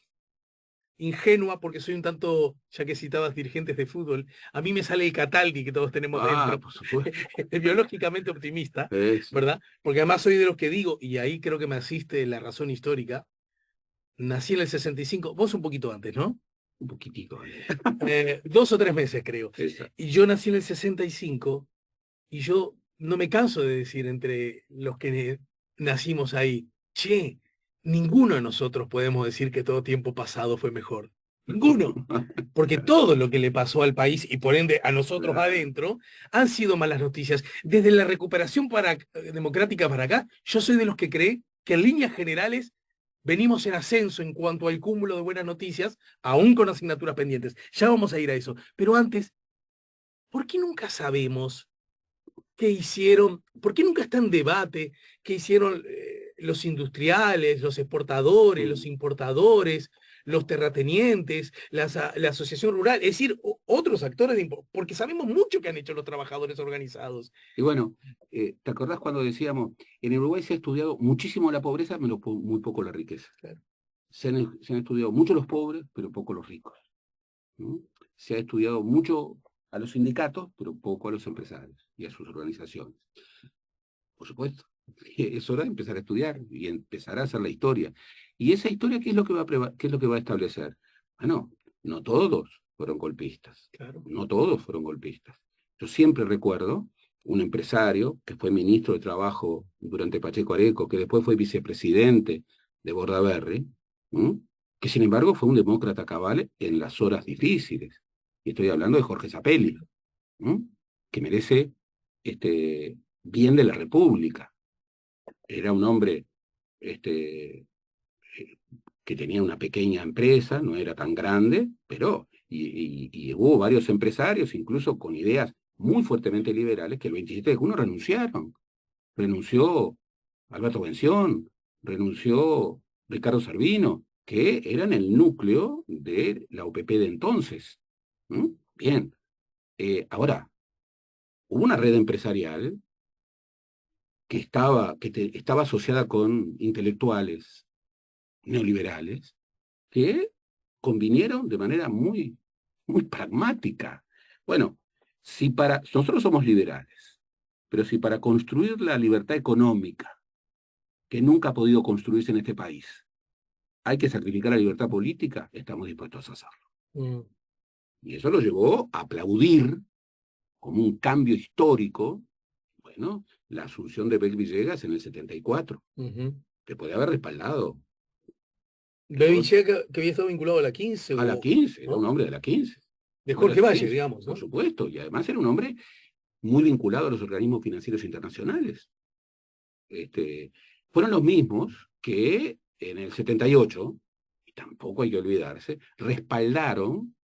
Speaker 1: ingenua, porque soy un tanto, ya que citabas dirigentes de fútbol, a mí me sale el Cataldi que todos tenemos dentro.
Speaker 2: Por supuesto.
Speaker 1: Biológicamente optimista, ¿verdad? Porque además soy de los que digo, y ahí creo que me asiste la razón histórica, nací en el 65, vos un poquito antes, ¿no?
Speaker 2: Un poquitito.
Speaker 1: 2 o 3 meses, creo.
Speaker 2: Exacto.
Speaker 1: Y yo nací en el 65, y yo no me canso de decir entre los que nacimos ahí, che, ninguno de nosotros podemos decir que todo tiempo pasado fue mejor. Ninguno. Porque todo lo que le pasó al país y por ende a nosotros adentro han sido malas noticias. Desde la recuperación democrática para acá, yo soy de los que cree que en líneas generales venimos en ascenso en cuanto al cúmulo de buenas noticias, aún con asignaturas pendientes. Ya vamos a ir a eso. Pero antes, ¿por qué nunca sabemos qué hicieron? ¿Por qué nunca está en debate qué hicieron los industriales, los exportadores, los importadores, los terratenientes, la asociación rural, es decir, otros actores, porque sabemos mucho que han hecho los trabajadores organizados?
Speaker 2: Y bueno, ¿te acordás cuando decíamos, en Uruguay se ha estudiado muchísimo la pobreza, pero muy poco la riqueza?
Speaker 1: Claro.
Speaker 2: Se han estudiado mucho los pobres, pero poco los ricos. Se ha estudiado mucho a los sindicatos, pero poco a los empresarios y a sus organizaciones. Por supuesto, es hora de empezar a estudiar y empezar a hacer la historia. ¿Y esa historia qué es lo que va a establecer? Bueno, no todos fueron golpistas.
Speaker 1: Claro.
Speaker 2: No todos fueron golpistas. Yo siempre recuerdo un empresario que fue ministro de Trabajo durante Pacheco Areco, que después fue vicepresidente de Bordaberry, que sin embargo fue un demócrata cabal en las horas difíciles. Y estoy hablando de Jorge Zapelli, ¿no? Que merece bien de la República. Era un hombre este, que tenía una pequeña empresa, no era tan grande, pero y hubo varios empresarios, incluso con ideas muy fuertemente liberales, que el 27 de junio renunciaron. Renunció Alberto Bención, renunció Ricardo Servino, que eran el núcleo de la UPP de entonces. ¿Mm? Bien, ahora, hubo una red empresarial estaba asociada con intelectuales neoliberales que convinieron de manera muy pragmática. Bueno, nosotros somos liberales, pero si para construir la libertad económica, que nunca ha podido construirse en este país, hay que sacrificar la libertad política, estamos dispuestos a hacerlo.
Speaker 1: Mm.
Speaker 2: Y eso lo llevó a aplaudir como un cambio histórico, bueno, la asunción de Bel Villegas en el 74, que podía haber respaldado.
Speaker 1: Beviche, que había estado vinculado a la 15,
Speaker 2: A la 15, era un
Speaker 1: ¿no?
Speaker 2: hombre de la 15.
Speaker 1: De
Speaker 2: Hombre de
Speaker 1: Jorge
Speaker 2: la
Speaker 1: Valle,
Speaker 2: 15,
Speaker 1: digamos,
Speaker 2: por
Speaker 1: ¿no?
Speaker 2: supuesto, y además era un hombre muy vinculado a los organismos financieros internacionales. Fueron los mismos que en el 78, y tampoco hay que olvidarse, respaldaron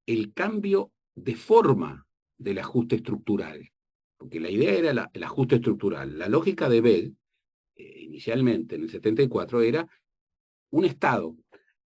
Speaker 2: el cambio de forma del ajuste estructural. Porque la idea era el ajuste estructural. La lógica de Bell, inicialmente en el 74, era un Estado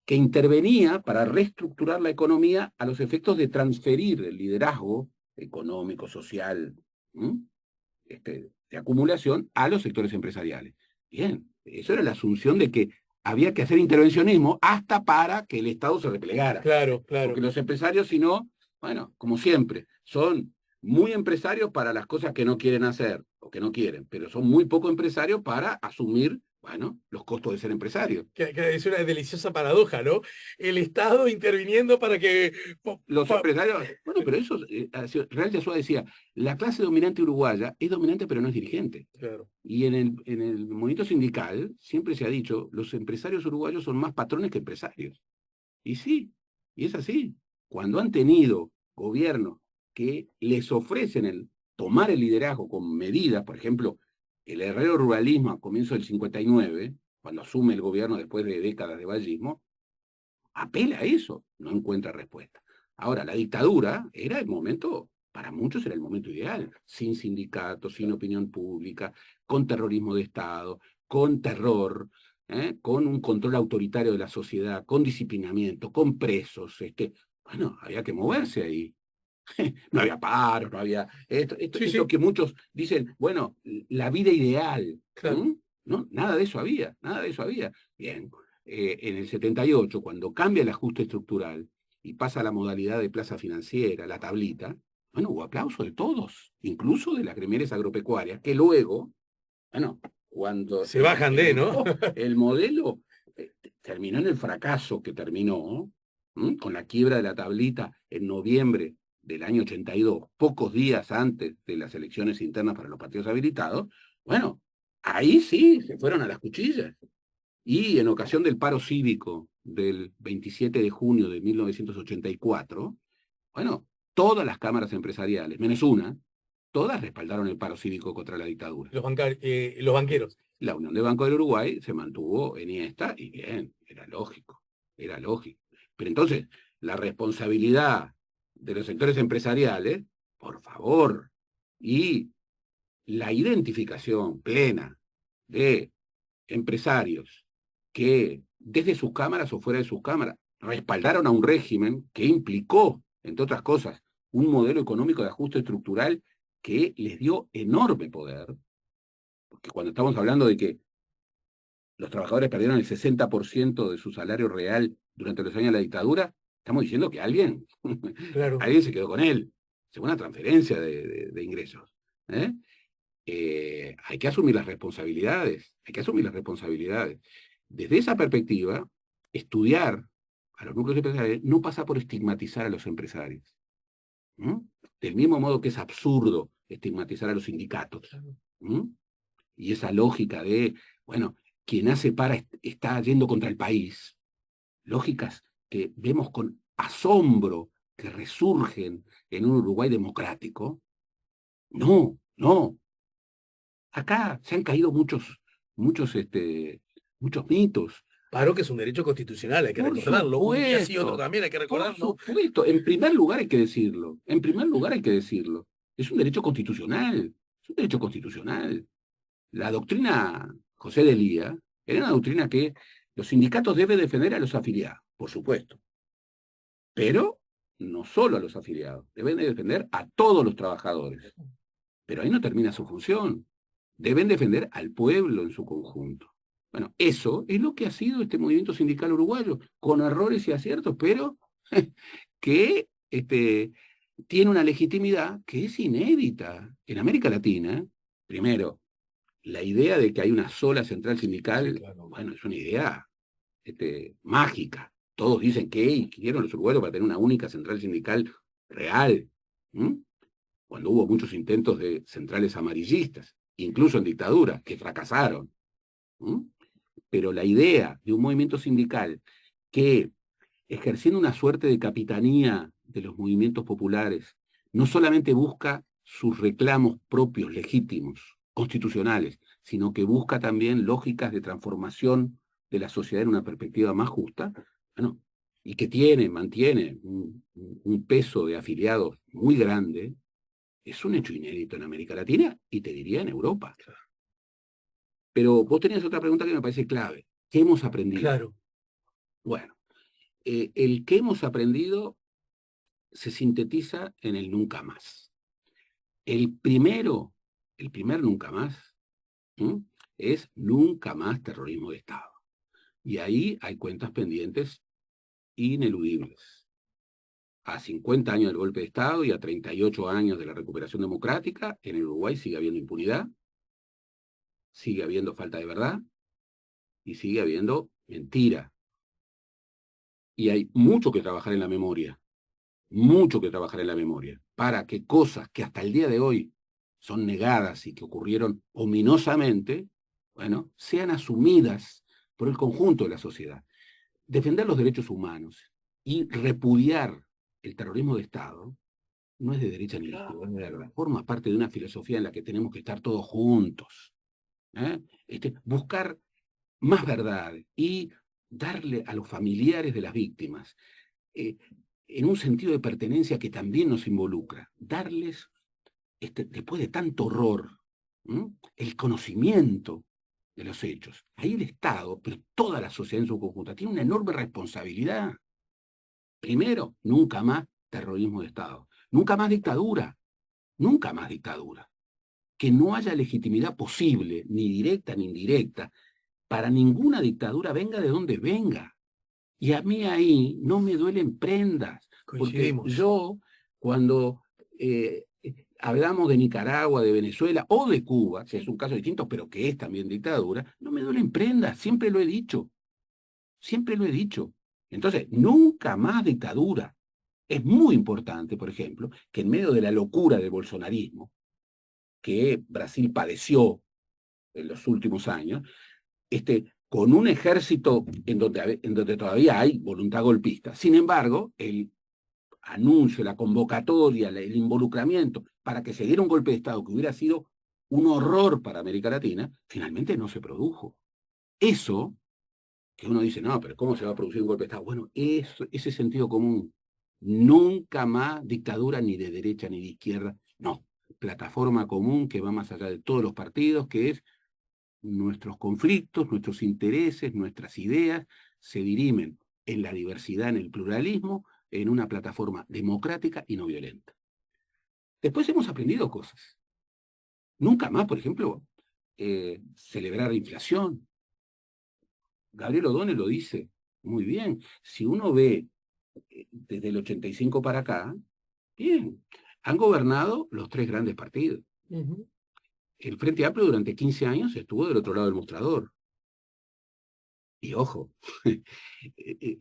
Speaker 2: que intervenía para reestructurar la economía a los efectos de transferir el liderazgo económico, social, de acumulación a los sectores empresariales. Bien, eso era la asunción de que había que hacer intervencionismo hasta para que el Estado se replegara.
Speaker 1: Claro, claro.
Speaker 2: Porque los empresarios, si no, bueno, como siempre, son muy empresarios para las cosas que no quieren hacer o que no quieren, pero son muy poco empresarios para asumir, bueno, los costos de ser empresario.
Speaker 1: Que es una deliciosa paradoja, ¿no? El Estado interviniendo para que...
Speaker 2: Los empresarios, bueno, pero eso, Real de Azúa decía, la clase dominante uruguaya es dominante pero no es dirigente.
Speaker 1: Claro.
Speaker 2: Y en el movimiento sindical siempre se ha dicho, los empresarios uruguayos son más patrones que empresarios. Y sí, y es así. Cuando han tenido gobiernos que les ofrecen el tomar el liderazgo con medidas, por ejemplo, el herrero ruralismo a comienzo del 59, cuando asume el gobierno después de décadas de vallismo, apela a eso, no encuentra respuesta. Ahora, la dictadura era el momento, para muchos era el momento ideal, sin sindicatos, sin opinión pública, con terrorismo de Estado, con terror, con un control autoritario de la sociedad, con disciplinamiento, con presos. Bueno, había que moverse ahí. No había paros, no había... Esto que muchos dicen, bueno, la vida ideal.
Speaker 1: Claro.
Speaker 2: No, nada de eso había, nada de eso había. Bien, en el 78, cuando cambia el ajuste estructural y pasa a la modalidad de plaza financiera, la tablita, bueno, hubo aplauso de todos, incluso de las gremiales agropecuarias, que luego, bueno, cuando
Speaker 1: se bajan ¿no?
Speaker 2: El modelo terminó en el fracaso que terminó, con la quiebra de la tablita en noviembre del año 82, pocos días antes de las elecciones internas para los partidos habilitados, bueno, ahí sí se fueron a las cuchillas. Y en ocasión del paro cívico del 27 de junio de 1984, bueno, todas las cámaras empresariales, menos una, todas respaldaron el paro cívico contra la dictadura.
Speaker 1: Los banqueros.
Speaker 2: La Unión de Banco del Uruguay se mantuvo en esta y bien, era lógico, era lógico. Pero entonces, la responsabilidad de los sectores empresariales, por favor, y la identificación plena de empresarios que desde sus cámaras o fuera de sus cámaras respaldaron a un régimen que implicó, entre otras cosas, un modelo económico de ajuste estructural que les dio enorme poder, porque cuando estamos hablando de que los trabajadores perdieron el 60% de su salario real durante los años de la dictadura, estamos diciendo que alguien,
Speaker 1: claro.
Speaker 2: alguien se quedó con él, según una transferencia de ingresos. Hay que asumir las responsabilidades, hay que asumir las responsabilidades. Desde esa perspectiva, estudiar a los núcleos empresariales no pasa por estigmatizar a los empresarios. Del mismo modo que es absurdo estigmatizar a los sindicatos. Y esa lógica de, bueno, quien hace para está yendo contra el país. lógicas que vemos con asombro que resurgen en un Uruguay democrático. No, no. Acá se han caído muchos mitos.
Speaker 1: Paro que es un derecho constitucional, hay que
Speaker 2: Por
Speaker 1: recordarlo. Un día sí, otro
Speaker 2: supuesto,
Speaker 1: también, hay que
Speaker 2: por
Speaker 1: recordarlo.
Speaker 2: supuesto. En primer lugar hay que decirlo. En primer lugar hay que decirlo. Es un derecho constitucional. Es un derecho constitucional. La doctrina José de Lía era una doctrina que los sindicatos deben defender a los afiliados, por supuesto. Pero no solo a los afiliados, deben de defender a todos los trabajadores. Pero ahí no termina su función. Deben defender al pueblo en su conjunto. Bueno, eso es lo que ha sido este movimiento sindical uruguayo, con errores y aciertos, pero que tiene una legitimidad que es inédita. En América Latina, primero, la idea de que hay una sola central sindical,
Speaker 1: Sí, claro.
Speaker 2: bueno, es una idea mágica. Todos dicen que quisieron los uruguayos para tener una única central sindical real. ¿Mm? Cuando hubo muchos intentos de centrales amarillistas, incluso en dictadura, que fracasaron. ¿Mm? Pero la idea de un movimiento sindical que, ejerciendo una suerte de capitanía de los movimientos populares, no solamente busca sus reclamos propios, legítimos, constitucionales, sino que busca también lógicas de transformación de la sociedad en una perspectiva más justa, bueno, y que mantiene un peso de afiliados muy grande, es un hecho inédito en América Latina y te diría en Europa. Pero vos tenías otra pregunta que me parece clave. ¿Qué hemos aprendido?
Speaker 1: Claro.
Speaker 2: Bueno, el que hemos aprendido se sintetiza en el nunca más. El primer nunca más, es nunca más terrorismo de Estado. Y ahí hay cuentas pendientes ineludibles. A 50 años del golpe de Estado y a 38 años de la recuperación democrática, en el Uruguay sigue habiendo impunidad, sigue habiendo falta de verdad y sigue habiendo mentira. Y hay mucho que trabajar en la memoria, mucho que trabajar en la memoria, para que cosas que hasta el día de hoy son negadas y que ocurrieron ominosamente, bueno, sean asumidas por el conjunto de la sociedad. Defender los derechos humanos y repudiar el terrorismo de Estado no es de derecha ni de izquierda, forma parte de una filosofía en la que tenemos que estar todos juntos. Buscar más verdad y darle a los familiares de las víctimas, en un sentido de pertenencia que también nos involucra, darles, después de tanto horror, el conocimiento de los hechos. Ahí el Estado, pero toda la sociedad en su conjunto, tiene una enorme responsabilidad. Primero, nunca más terrorismo de Estado, nunca más dictadura, nunca más dictadura. Que no haya legitimidad posible, ni directa ni indirecta, para ninguna dictadura, venga de donde venga. Y a mí ahí no me duelen prendas, porque yo, cuando hablamos de Nicaragua, de Venezuela o de Cuba, que es un caso distinto, pero que es también dictadura, no me duelen prendas, siempre lo he dicho. Siempre lo he dicho. Entonces, nunca más dictadura. Es muy importante, por ejemplo, que en medio de la locura del bolsonarismo, que Brasil padeció en los últimos años, con un ejército en donde todavía hay voluntad golpista. Sin embargo, el anuncio, la convocatoria, el involucramiento para que se diera un golpe de Estado que hubiera sido un horror para América Latina, finalmente no se produjo. Eso, que uno dice, no, pero ¿cómo se va a producir un golpe de Estado? Bueno, ese sentido común. Nunca más dictadura ni de derecha ni de izquierda, no. Plataforma común que va más allá de todos los partidos, que es nuestros conflictos, nuestros intereses, nuestras ideas se dirimen en la diversidad, en el pluralismo, en una plataforma democrática y no violenta. Después hemos aprendido cosas. Nunca más, por ejemplo, celebrar inflación. Gabriel O'Donnell lo dice muy bien. Si uno ve desde el 85 para acá, bien, han gobernado los tres grandes partidos. El Frente Amplio durante 15 años estuvo del otro lado del mostrador. Y ojo,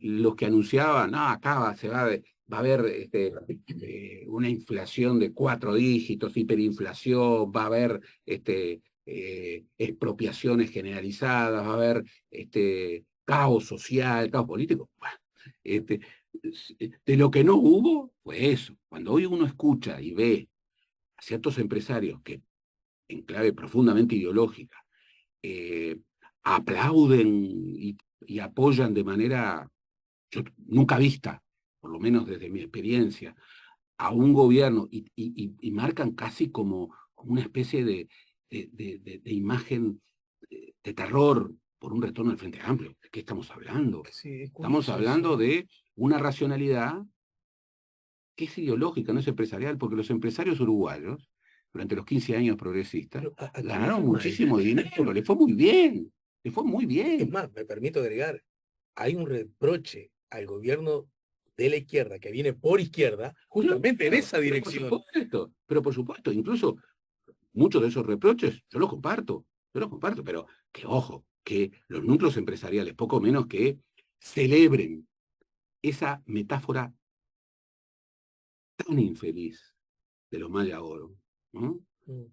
Speaker 2: los que anunciaban, no, acá va a haber una inflación de 4 dígitos, hiperinflación, va a haber expropiaciones generalizadas, va a haber caos social, caos político. Bueno, este, de lo que no hubo fue eso. Cuando hoy uno escucha y ve a ciertos empresarios que, en clave profundamente ideológica, eh, aplauden y apoyan de manera nunca vista, por lo menos desde mi experiencia, a un gobierno y marcan casi como una especie de imagen de terror por un retorno al Frente Amplio. ¿De qué estamos hablando?
Speaker 1: Sí, es
Speaker 2: Estamos
Speaker 1: curioso eso,
Speaker 2: hablando
Speaker 1: ¿no?
Speaker 2: de una racionalidad que es ideológica, no es empresarial, porque los empresarios uruguayos, durante los 15 años progresistas,
Speaker 1: Pero aquí le
Speaker 2: ganaron
Speaker 1: fue mal.
Speaker 2: muchísimo dinero, le fue muy bien, le fue muy
Speaker 1: Es
Speaker 2: bien.
Speaker 1: más, me permito agregar, hay un reproche al gobierno de la izquierda que viene por izquierda, justamente en
Speaker 2: Claro,
Speaker 1: esa dirección.
Speaker 2: pero por supuesto, incluso muchos de esos reproches yo los comparto, pero que ojo, que los núcleos empresariales, poco menos que celebren esa metáfora tan infeliz de los Maya Oro, ¿no?
Speaker 1: Mm,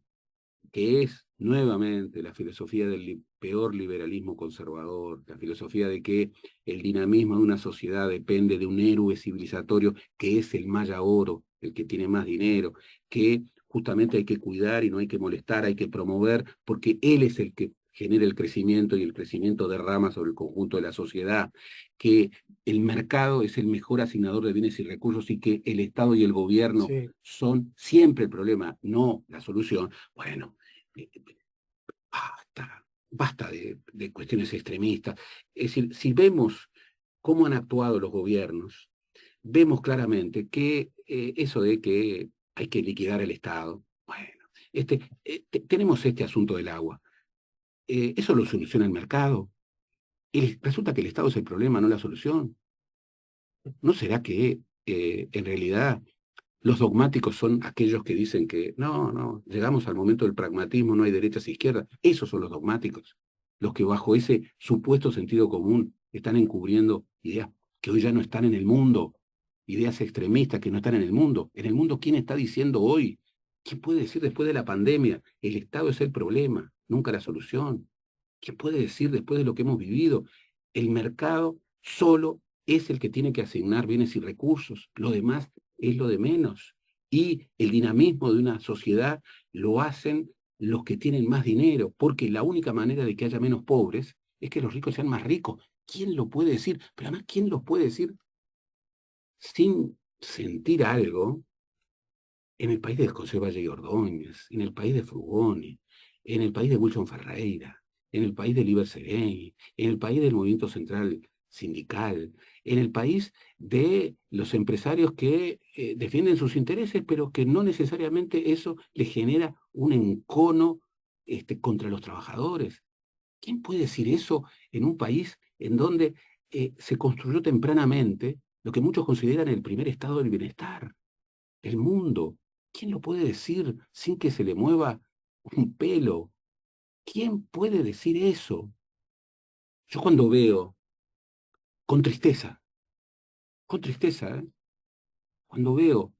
Speaker 2: Que es nuevamente la filosofía del peor liberalismo conservador, la filosofía de que el dinamismo de una sociedad depende de un héroe civilizatorio que es el Maya Oro, el que tiene más dinero, que justamente hay que cuidar y no hay que molestar, hay que promover, porque él es el que genera el crecimiento y el crecimiento derrama sobre el conjunto de la sociedad, que el mercado es el mejor asignador de bienes y recursos y que el Estado y el gobierno
Speaker 1: sí,
Speaker 2: son siempre el problema, no la solución. Bueno, basta de cuestiones extremistas. Es decir, si vemos cómo han actuado los gobiernos, vemos claramente que eso de que hay que liquidar el Estado, bueno, tenemos este asunto del agua. ¿Eso lo soluciona el mercado? Resulta que el Estado es el problema, no la solución. ¿No será que en realidad los dogmáticos son aquellos que dicen que no, llegamos al momento del pragmatismo, no hay derechas e izquierdas? Esos son los dogmáticos, los que bajo ese supuesto sentido común están encubriendo ideas que hoy ya no están en el mundo, ideas extremistas que no están en el mundo. En el mundo, ¿quién está diciendo hoy? ¿Quién puede decir después de la pandemia? El Estado es el problema, nunca la solución. ¿Quién puede decir después de lo que hemos vivido? El mercado solo es el que tiene que asignar bienes y recursos. Lo demás es lo de menos. Y el dinamismo de una sociedad lo hacen los que tienen más dinero, porque la única manera de que haya menos pobres es que los ricos sean más ricos. ¿Quién lo puede decir? Pero además, ¿quién lo puede decir sin sentir algo en el país de José Valle y Ordóñez, en el país de Frugoni, en el país de Wilson Ferreira, en el país de Liber Sereni, en el país del movimiento central sindical, en el país de los empresarios que defienden sus intereses, pero que no necesariamente eso les genera un encono contra los trabajadores? ¿Quién puede decir eso en un país en donde se construyó tempranamente lo que muchos consideran el primer estado del bienestar? El mundo. ¿Quién lo puede decir sin que se le mueva un pelo? ¿Quién puede decir eso? Yo cuando veo, con tristeza, ¿eh? Cuando veo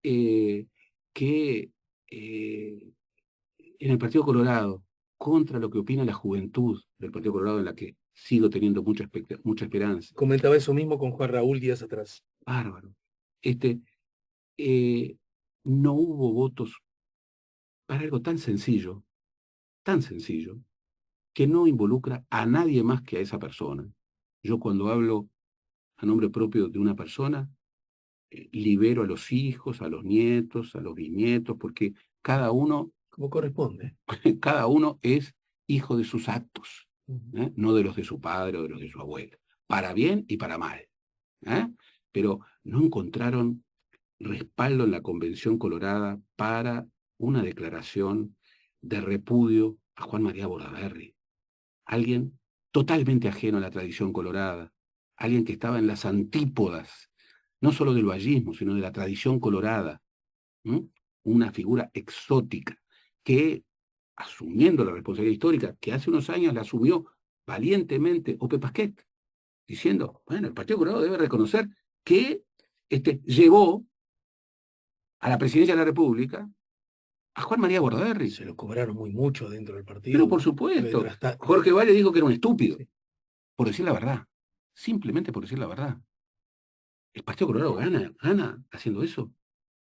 Speaker 2: eh, que en el Partido Colorado, contra lo que opina la juventud del Partido Colorado, en la que sigo teniendo mucha esperanza,
Speaker 1: comentaba eso mismo con Juan Raúl días atrás.
Speaker 2: bárbaro, este, eh, no hubo votos para algo tan sencillo, que no involucra a nadie más que a esa persona. Yo cuando hablo a nombre propio de una persona, libero a los hijos, a los nietos, a los bisnietos, porque cada uno,
Speaker 1: Como corresponde.
Speaker 2: cada uno es hijo de sus actos,
Speaker 1: Ujú.
Speaker 2: no de los de su padre o de los de su abuelo, para bien y para mal. ¿Eh? Pero no encontraron respaldo en la Convención Colorada para una declaración de repudio a Juan María Bordaberry, alguien totalmente ajeno a la tradición colorada, alguien que estaba en las antípodas, no solo del vallismo, sino de la tradición colorada, ¿m? Una figura exótica que, asumiendo la responsabilidad histórica, que hace unos años la asumió valientemente Ope Pasquet, diciendo, bueno, el Partido Colorado debe reconocer que llevó a la presidencia de la República a Juan María Bordaberry.
Speaker 1: Se lo cobraron muy mucho dentro del
Speaker 2: Pero
Speaker 1: partido,
Speaker 2: por
Speaker 1: ¿no?
Speaker 2: supuesto,
Speaker 1: Mientras ta-
Speaker 2: Jorge Valle dijo que era un estúpido.
Speaker 1: sí.
Speaker 2: por decir la verdad, simplemente por decir la verdad. ¿El Partido Colorado gana haciendo eso?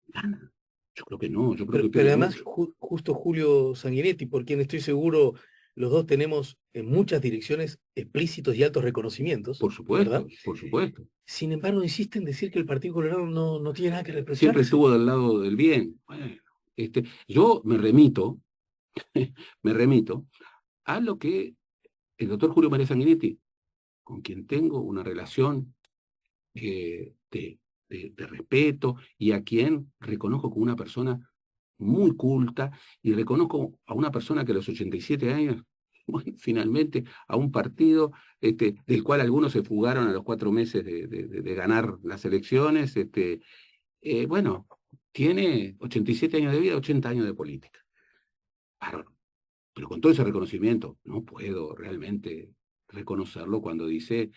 Speaker 2: ¿Gana? Yo creo que no, yo creo que
Speaker 1: Pero
Speaker 2: pierde
Speaker 1: además,
Speaker 2: mucho.
Speaker 1: justo Julio Sanguinetti, por quien estoy seguro, los dos tenemos en muchas direcciones explícitos y altos reconocimientos, ¿verdad?
Speaker 2: Por supuesto.
Speaker 1: Sin embargo, insiste en decir que el Partido Colorado no tiene nada que
Speaker 2: Siempre
Speaker 1: reprocharse.
Speaker 2: estuvo del lado del bien. Bueno, yo me remito, me remito a lo que el doctor Julio María Sanguinetti, con quien tengo una relación de respeto y a quien reconozco como una persona muy culta y reconozco a una persona que a los 87 años, bueno, finalmente, a un partido del cual algunos se fugaron a los 4 meses de ganar las elecciones, bueno, tiene 87 años de vida, 80 años de política. Bárbaro. Pero con todo ese reconocimiento, no puedo realmente reconocerlo cuando dice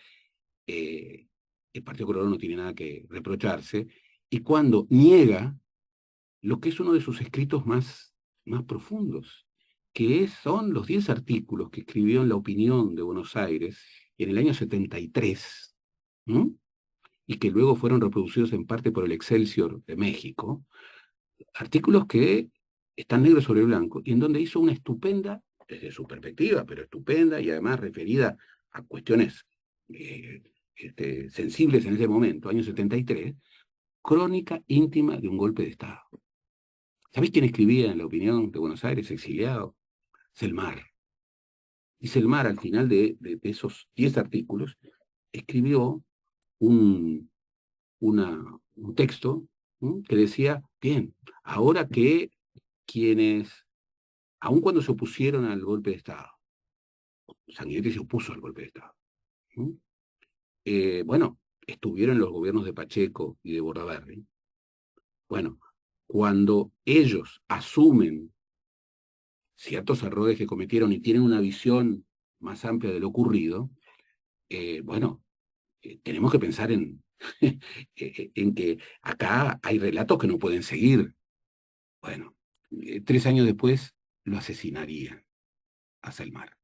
Speaker 2: eh, el Partido Colorado no tiene nada que reprocharse, y cuando niega lo que es uno de sus escritos más profundos, son los 10 artículos que escribió en La Opinión de Buenos Aires en el año 73, ¿m? Y que luego fueron reproducidos en parte por el Excelsior de México, artículos que están negro sobre blanco, y en donde hizo una estupenda, desde su perspectiva, pero estupenda, y además referida a cuestiones eh, sensibles en ese momento, año 73, crónica íntima de un golpe de Estado. ¿Sabéis quién escribía en La Opinión de Buenos Aires, exiliado? Selmar. Y Selmar, al final de esos 10 artículos, escribió un, un texto, ¿m? Que decía, bien, ahora que quienes, aun cuando se opusieron al golpe de Estado, Sanguinetti se opuso al golpe de Estado, ¿m? Bueno, estuvieron en los gobiernos de Pacheco y de Bordaberry. Bueno, cuando ellos asumen ciertos errores que cometieron y tienen una visión más amplia de lo ocurrido, bueno, tenemos que pensar en que acá hay relatos que no pueden seguir. Bueno, 3 años después lo asesinarían a Selmar.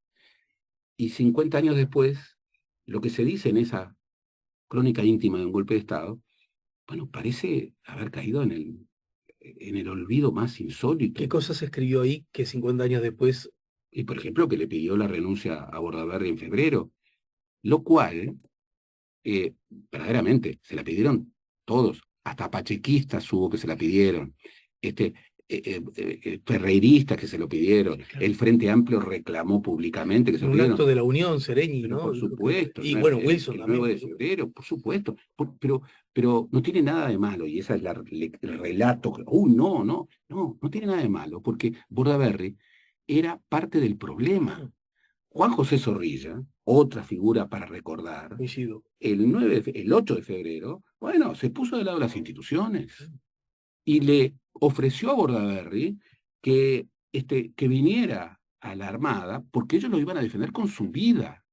Speaker 2: Y 50 años después, lo que se dice en esa crónica íntima de un golpe de Estado, bueno, parece haber caído en el olvido más
Speaker 1: ¿Qué
Speaker 2: insólito.
Speaker 1: cosas escribió ahí que 50 años después?
Speaker 2: Y, por ejemplo, que le pidió la renuncia a Bordaberry en febrero, lo cual, verdaderamente, se la pidieron todos, hasta pachequistas hubo que se la pidieron, ferreiristas que se lo pidieron,
Speaker 1: Sí, claro.
Speaker 2: el Frente Amplio reclamó públicamente que se
Speaker 1: En
Speaker 2: lo
Speaker 1: un acto
Speaker 2: pidieron,
Speaker 1: de la Unión, Sereñi,
Speaker 2: pero
Speaker 1: ¿no?
Speaker 2: por
Speaker 1: Dijo que...
Speaker 2: supuesto,
Speaker 1: Y bueno, Wilson
Speaker 2: el
Speaker 1: también,
Speaker 2: 9
Speaker 1: por
Speaker 2: de
Speaker 1: supuesto.
Speaker 2: febrero, por supuesto, pero no tiene nada de malo, y ese es el relato, no tiene nada de malo, porque Bordaberry era parte del problema. Juan José Zorrilla, otra figura para recordar,
Speaker 1: Coincido.
Speaker 2: el 8 de febrero, bueno, se puso del lado de las instituciones y le ofreció a Bordaberry que viniera a la Armada porque ellos lo iban a defender con su vida.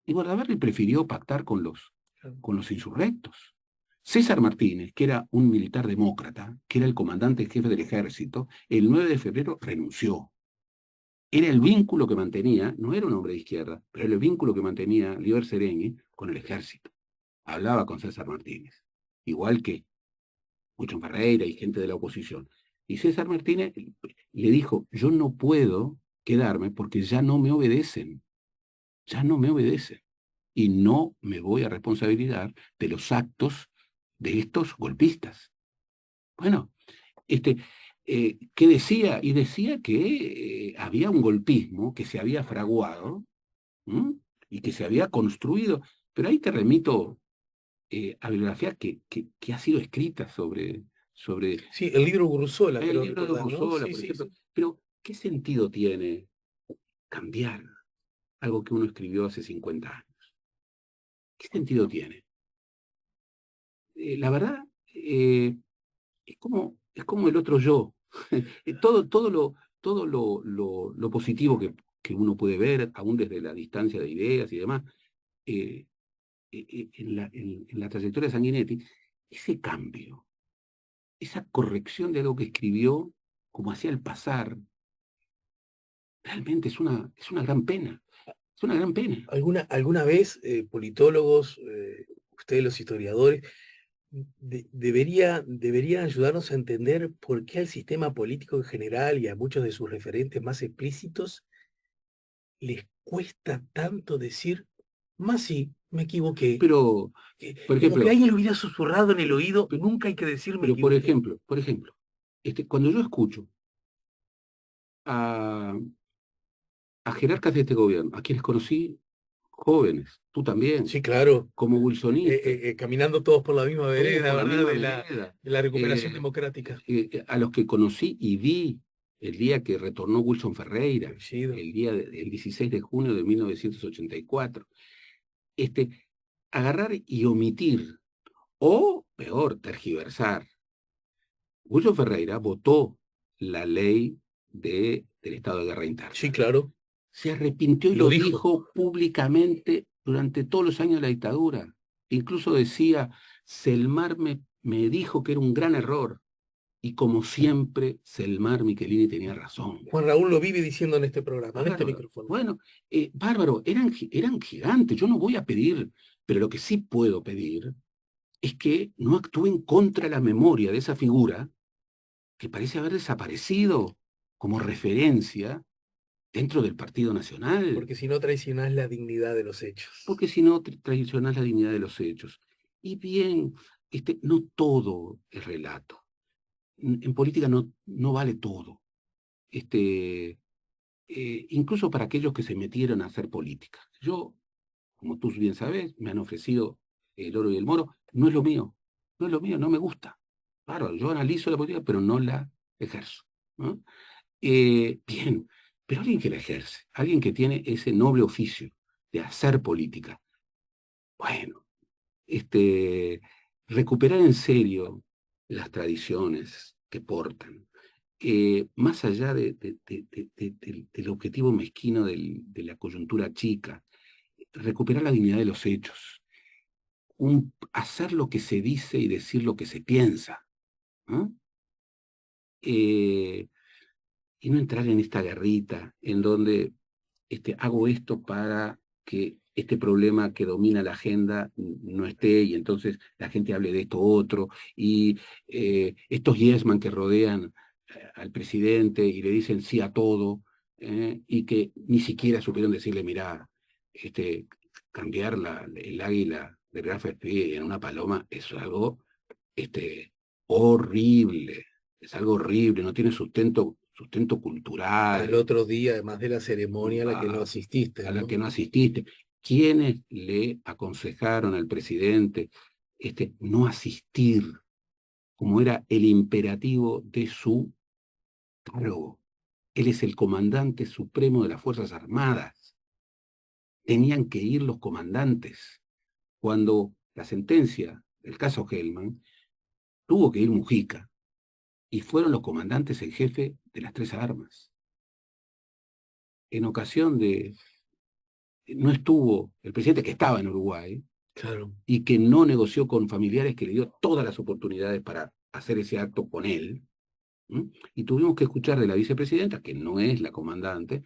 Speaker 2: Y Bordaberry prefirió pactar con los insurrectos. César Martínez, que era un militar demócrata, que era el comandante en jefe del ejército, el 9 de febrero renunció. Era el vínculo que mantenía, no era un hombre de izquierda, pero era el vínculo que mantenía Liber Seregni con el ejército. Hablaba con César Martínez, igual que Mucho Ferreira y gente de la oposición. Y César Martínez le dijo, yo no puedo quedarme porque ya no me obedecen. Y no me voy a responsabilizar de los actos de estos golpistas. Bueno, ¿qué decía? Y decía que había un golpismo que se había fraguado, ¿m? Y que se había construido. Pero ahí te remito a bibliografía que ha sido escrita sobre
Speaker 1: Sí, el libro Gurruzola,
Speaker 2: el
Speaker 1: creo
Speaker 2: libro de
Speaker 1: recordar, ¿no?
Speaker 2: Rousseau,
Speaker 1: Sí,
Speaker 2: por
Speaker 1: sí,
Speaker 2: ejemplo.
Speaker 1: sí.
Speaker 2: Pero, ¿qué sentido tiene cambiar algo que uno escribió hace 50 años? ¿Qué sentido tiene? La verdad, es como el otro yo. Todo lo positivo que uno puede ver, aún desde la distancia de ideas y demás, eh, en la trayectoria de Sanguinetti, ese cambio, esa corrección de algo que escribió, como hacía al pasar, realmente es una gran pena. Es una gran pena.
Speaker 1: ¿Alguna vez, politólogos, ustedes los historiadores, deberían ayudarnos a entender por qué al sistema político en general y a muchos de sus referentes más explícitos les cuesta tanto decir, más sí, me equivoqué?
Speaker 2: Pero, por
Speaker 1: Como que
Speaker 2: ejemplo,
Speaker 1: alguien lo hubiera susurrado en el oído, nunca hay que decir me
Speaker 2: pero
Speaker 1: equivoqué.
Speaker 2: por ejemplo, cuando yo escucho a, a jerarcas de este gobierno, a quienes conocí jóvenes, tú también,
Speaker 1: Sí, claro,
Speaker 2: como wilsonistas,
Speaker 1: caminando todos por la misma
Speaker 2: todos
Speaker 1: vereda,
Speaker 2: por la
Speaker 1: ¿verdad?
Speaker 2: misma
Speaker 1: De la,
Speaker 2: vereda,
Speaker 1: de la recuperación
Speaker 2: eh,
Speaker 1: democrática.
Speaker 2: a los que conocí y vi el día que retornó Wilson Ferreira,
Speaker 1: Coincido.
Speaker 2: el 16 de junio de 1984, este, agarrar y omitir, o peor, tergiversar. Wilson Ferreira votó la ley del estado de guerra
Speaker 1: Sí,
Speaker 2: interna.
Speaker 1: claro,
Speaker 2: Se arrepintió y
Speaker 1: lo
Speaker 2: lo
Speaker 1: dijo.
Speaker 2: dijo públicamente durante todos los años de la dictadura. Incluso decía, Selmar me dijo que era un gran error. Y como siempre, Selmar Michelini tenía razón.
Speaker 1: Juan Raúl lo vive diciendo en este programa, en este
Speaker 2: Bárbaro.
Speaker 1: micrófono.
Speaker 2: Bueno, bárbaro, eran gigantes. Yo no voy a pedir, pero lo que sí puedo pedir es que no actúen contra la memoria de esa figura que parece haber desaparecido como referencia dentro del Partido Nacional,
Speaker 1: Porque si no traicionás la dignidad de los hechos.
Speaker 2: porque si no traicionás la dignidad de los hechos. Y bien, no todo es relato. En política no vale todo. Incluso para aquellos que se metieron a hacer política. Yo, como tú bien sabes, me han ofrecido el oro y el moro. No es lo mío. No es lo mío, no me gusta. Claro, yo analizo la política, pero no la ejerzo, ¿no? Bien, pero alguien que la ejerce, alguien que tiene ese noble oficio de hacer política, bueno, recuperar en serio las tradiciones que portan, más allá del objetivo mezquino de la coyuntura chica, recuperar la dignidad de los hechos, hacer lo que se dice y decir lo que se piensa, ¿no? Eh, y no entrar en esta guerrita en donde hago esto para que este problema que domina la agenda no esté y entonces la gente hable de esto otro y estos yesman que rodean al presidente y le dicen sí a todo y que ni siquiera supieron decirle, mira, cambiar el águila de Rafa Espí en una paloma es algo horrible, es algo horrible, no tiene sustento
Speaker 1: Al
Speaker 2: cultural,
Speaker 1: otro día, además de la ceremonia a la que no
Speaker 2: a,
Speaker 1: asististe,
Speaker 2: a la
Speaker 1: ¿no?
Speaker 2: que no asististe. ¿Quiénes le aconsejaron al presidente no asistir, como era el imperativo de su cargo? Él es el comandante supremo de las Fuerzas Armadas. Tenían que ir los comandantes. Cuando la sentencia del caso Hellman, tuvo que ir Mujica, y fueron los comandantes en jefe de las tres armas. En ocasión no estuvo el presidente que estaba en Uruguay
Speaker 1: Claro.
Speaker 2: y que no negoció con familiares que le dio todas las oportunidades para hacer ese acto con él. Y tuvimos que escuchar de la vicepresidenta, que no es la comandante,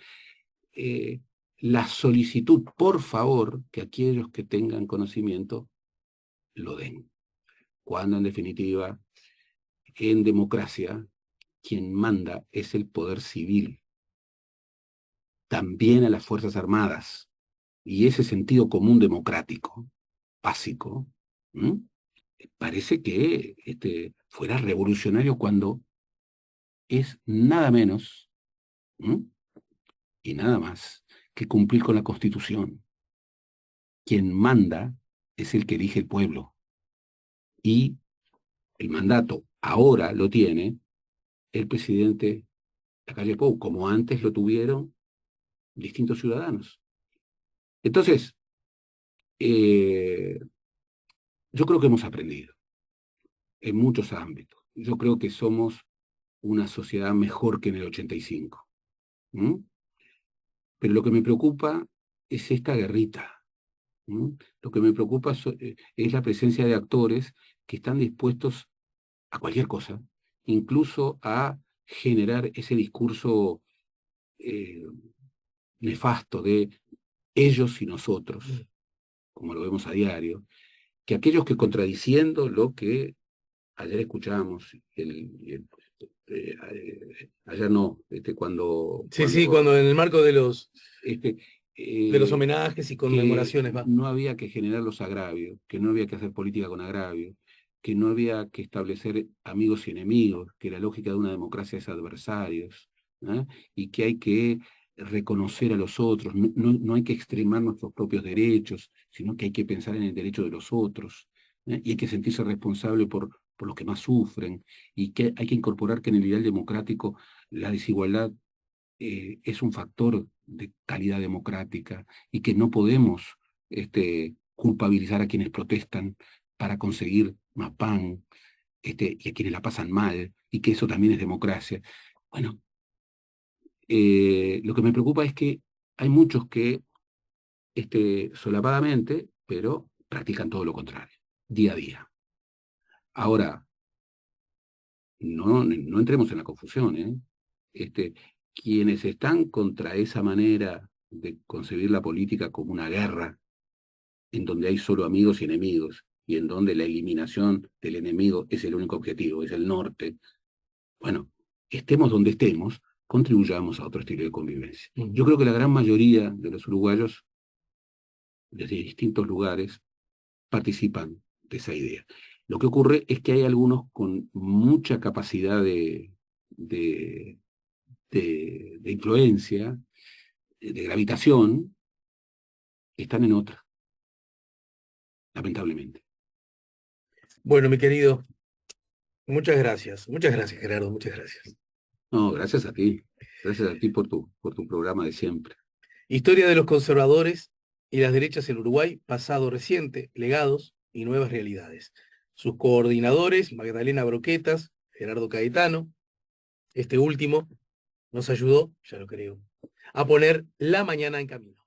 Speaker 2: eh, la solicitud, por favor, que aquellos que tengan conocimiento lo den. Cuando en definitiva, en democracia, quien manda es el poder civil, también a las Fuerzas Armadas. Y ese sentido común democrático, básico, ¿m? Parece que fuera revolucionario cuando es nada menos, ¿m? Y nada más que cumplir con la Constitución. Quien manda es el que elige el pueblo. Y el mandato ahora lo tiene el presidente Lacalle Pou, como antes lo tuvieron distintos ciudadanos. Entonces, yo creo que hemos aprendido en muchos ámbitos. Yo creo que somos una sociedad mejor que en el 85. ¿M? Pero lo que me preocupa es esta guerrita. ¿M? Lo que me preocupa es la presencia de actores que están dispuestos a cualquier cosa, incluso a generar ese discurso eh, nefasto de ellos y nosotros, como lo vemos a diario, que aquellos que contradiciendo lo que ayer escuchamos, ayer no,
Speaker 1: Sí, sí, cuando en el marco
Speaker 2: este,
Speaker 1: de los homenajes y
Speaker 2: que
Speaker 1: conmemoraciones va.
Speaker 2: no había que generar los agravios, que no había que hacer política con agravios, que no había que establecer amigos y enemigos, que la lógica de una democracia es adversarios, ¿eh? Y que hay que reconocer a los otros, no hay que extremar nuestros propios derechos, sino que hay que pensar en el derecho de los otros, ¿eh? Y hay que sentirse responsable por los que más sufren, y que hay que incorporar que en el ideal democrático la desigualdad es un factor de calidad democrática y que no podemos culpabilizar a quienes protestan para conseguir más pan y a quienes la pasan mal y que eso también es democracia. Bueno, lo que me preocupa es que hay muchos que solapadamente, pero practican todo lo contrario, día a día. Ahora, no entremos en la confusión, ¿eh? Quienes están contra esa manera de concebir la política como una guerra, en donde hay solo amigos y enemigos, y en donde la eliminación del enemigo es el único objetivo, es el norte, bueno, estemos donde estemos, contribuyamos a otro estilo de convivencia. Yo creo que la gran mayoría de los uruguayos, desde distintos lugares, participan de esa idea. Lo que ocurre es que hay algunos con mucha capacidad de, de influencia, de gravitación, que están en otra, lamentablemente.
Speaker 1: Bueno, mi querido, muchas gracias. Muchas gracias, Gerardo, muchas gracias.
Speaker 2: No, gracias a ti. Gracias a ti por tu programa de siempre.
Speaker 1: Historia de los conservadores y las derechas en Uruguay, pasado reciente, legados y nuevas realidades. Sus coordinadores, Magdalena Broquetas, Gerardo Caetano, este último nos ayudó, ya lo creo, a poner la mañana en camino.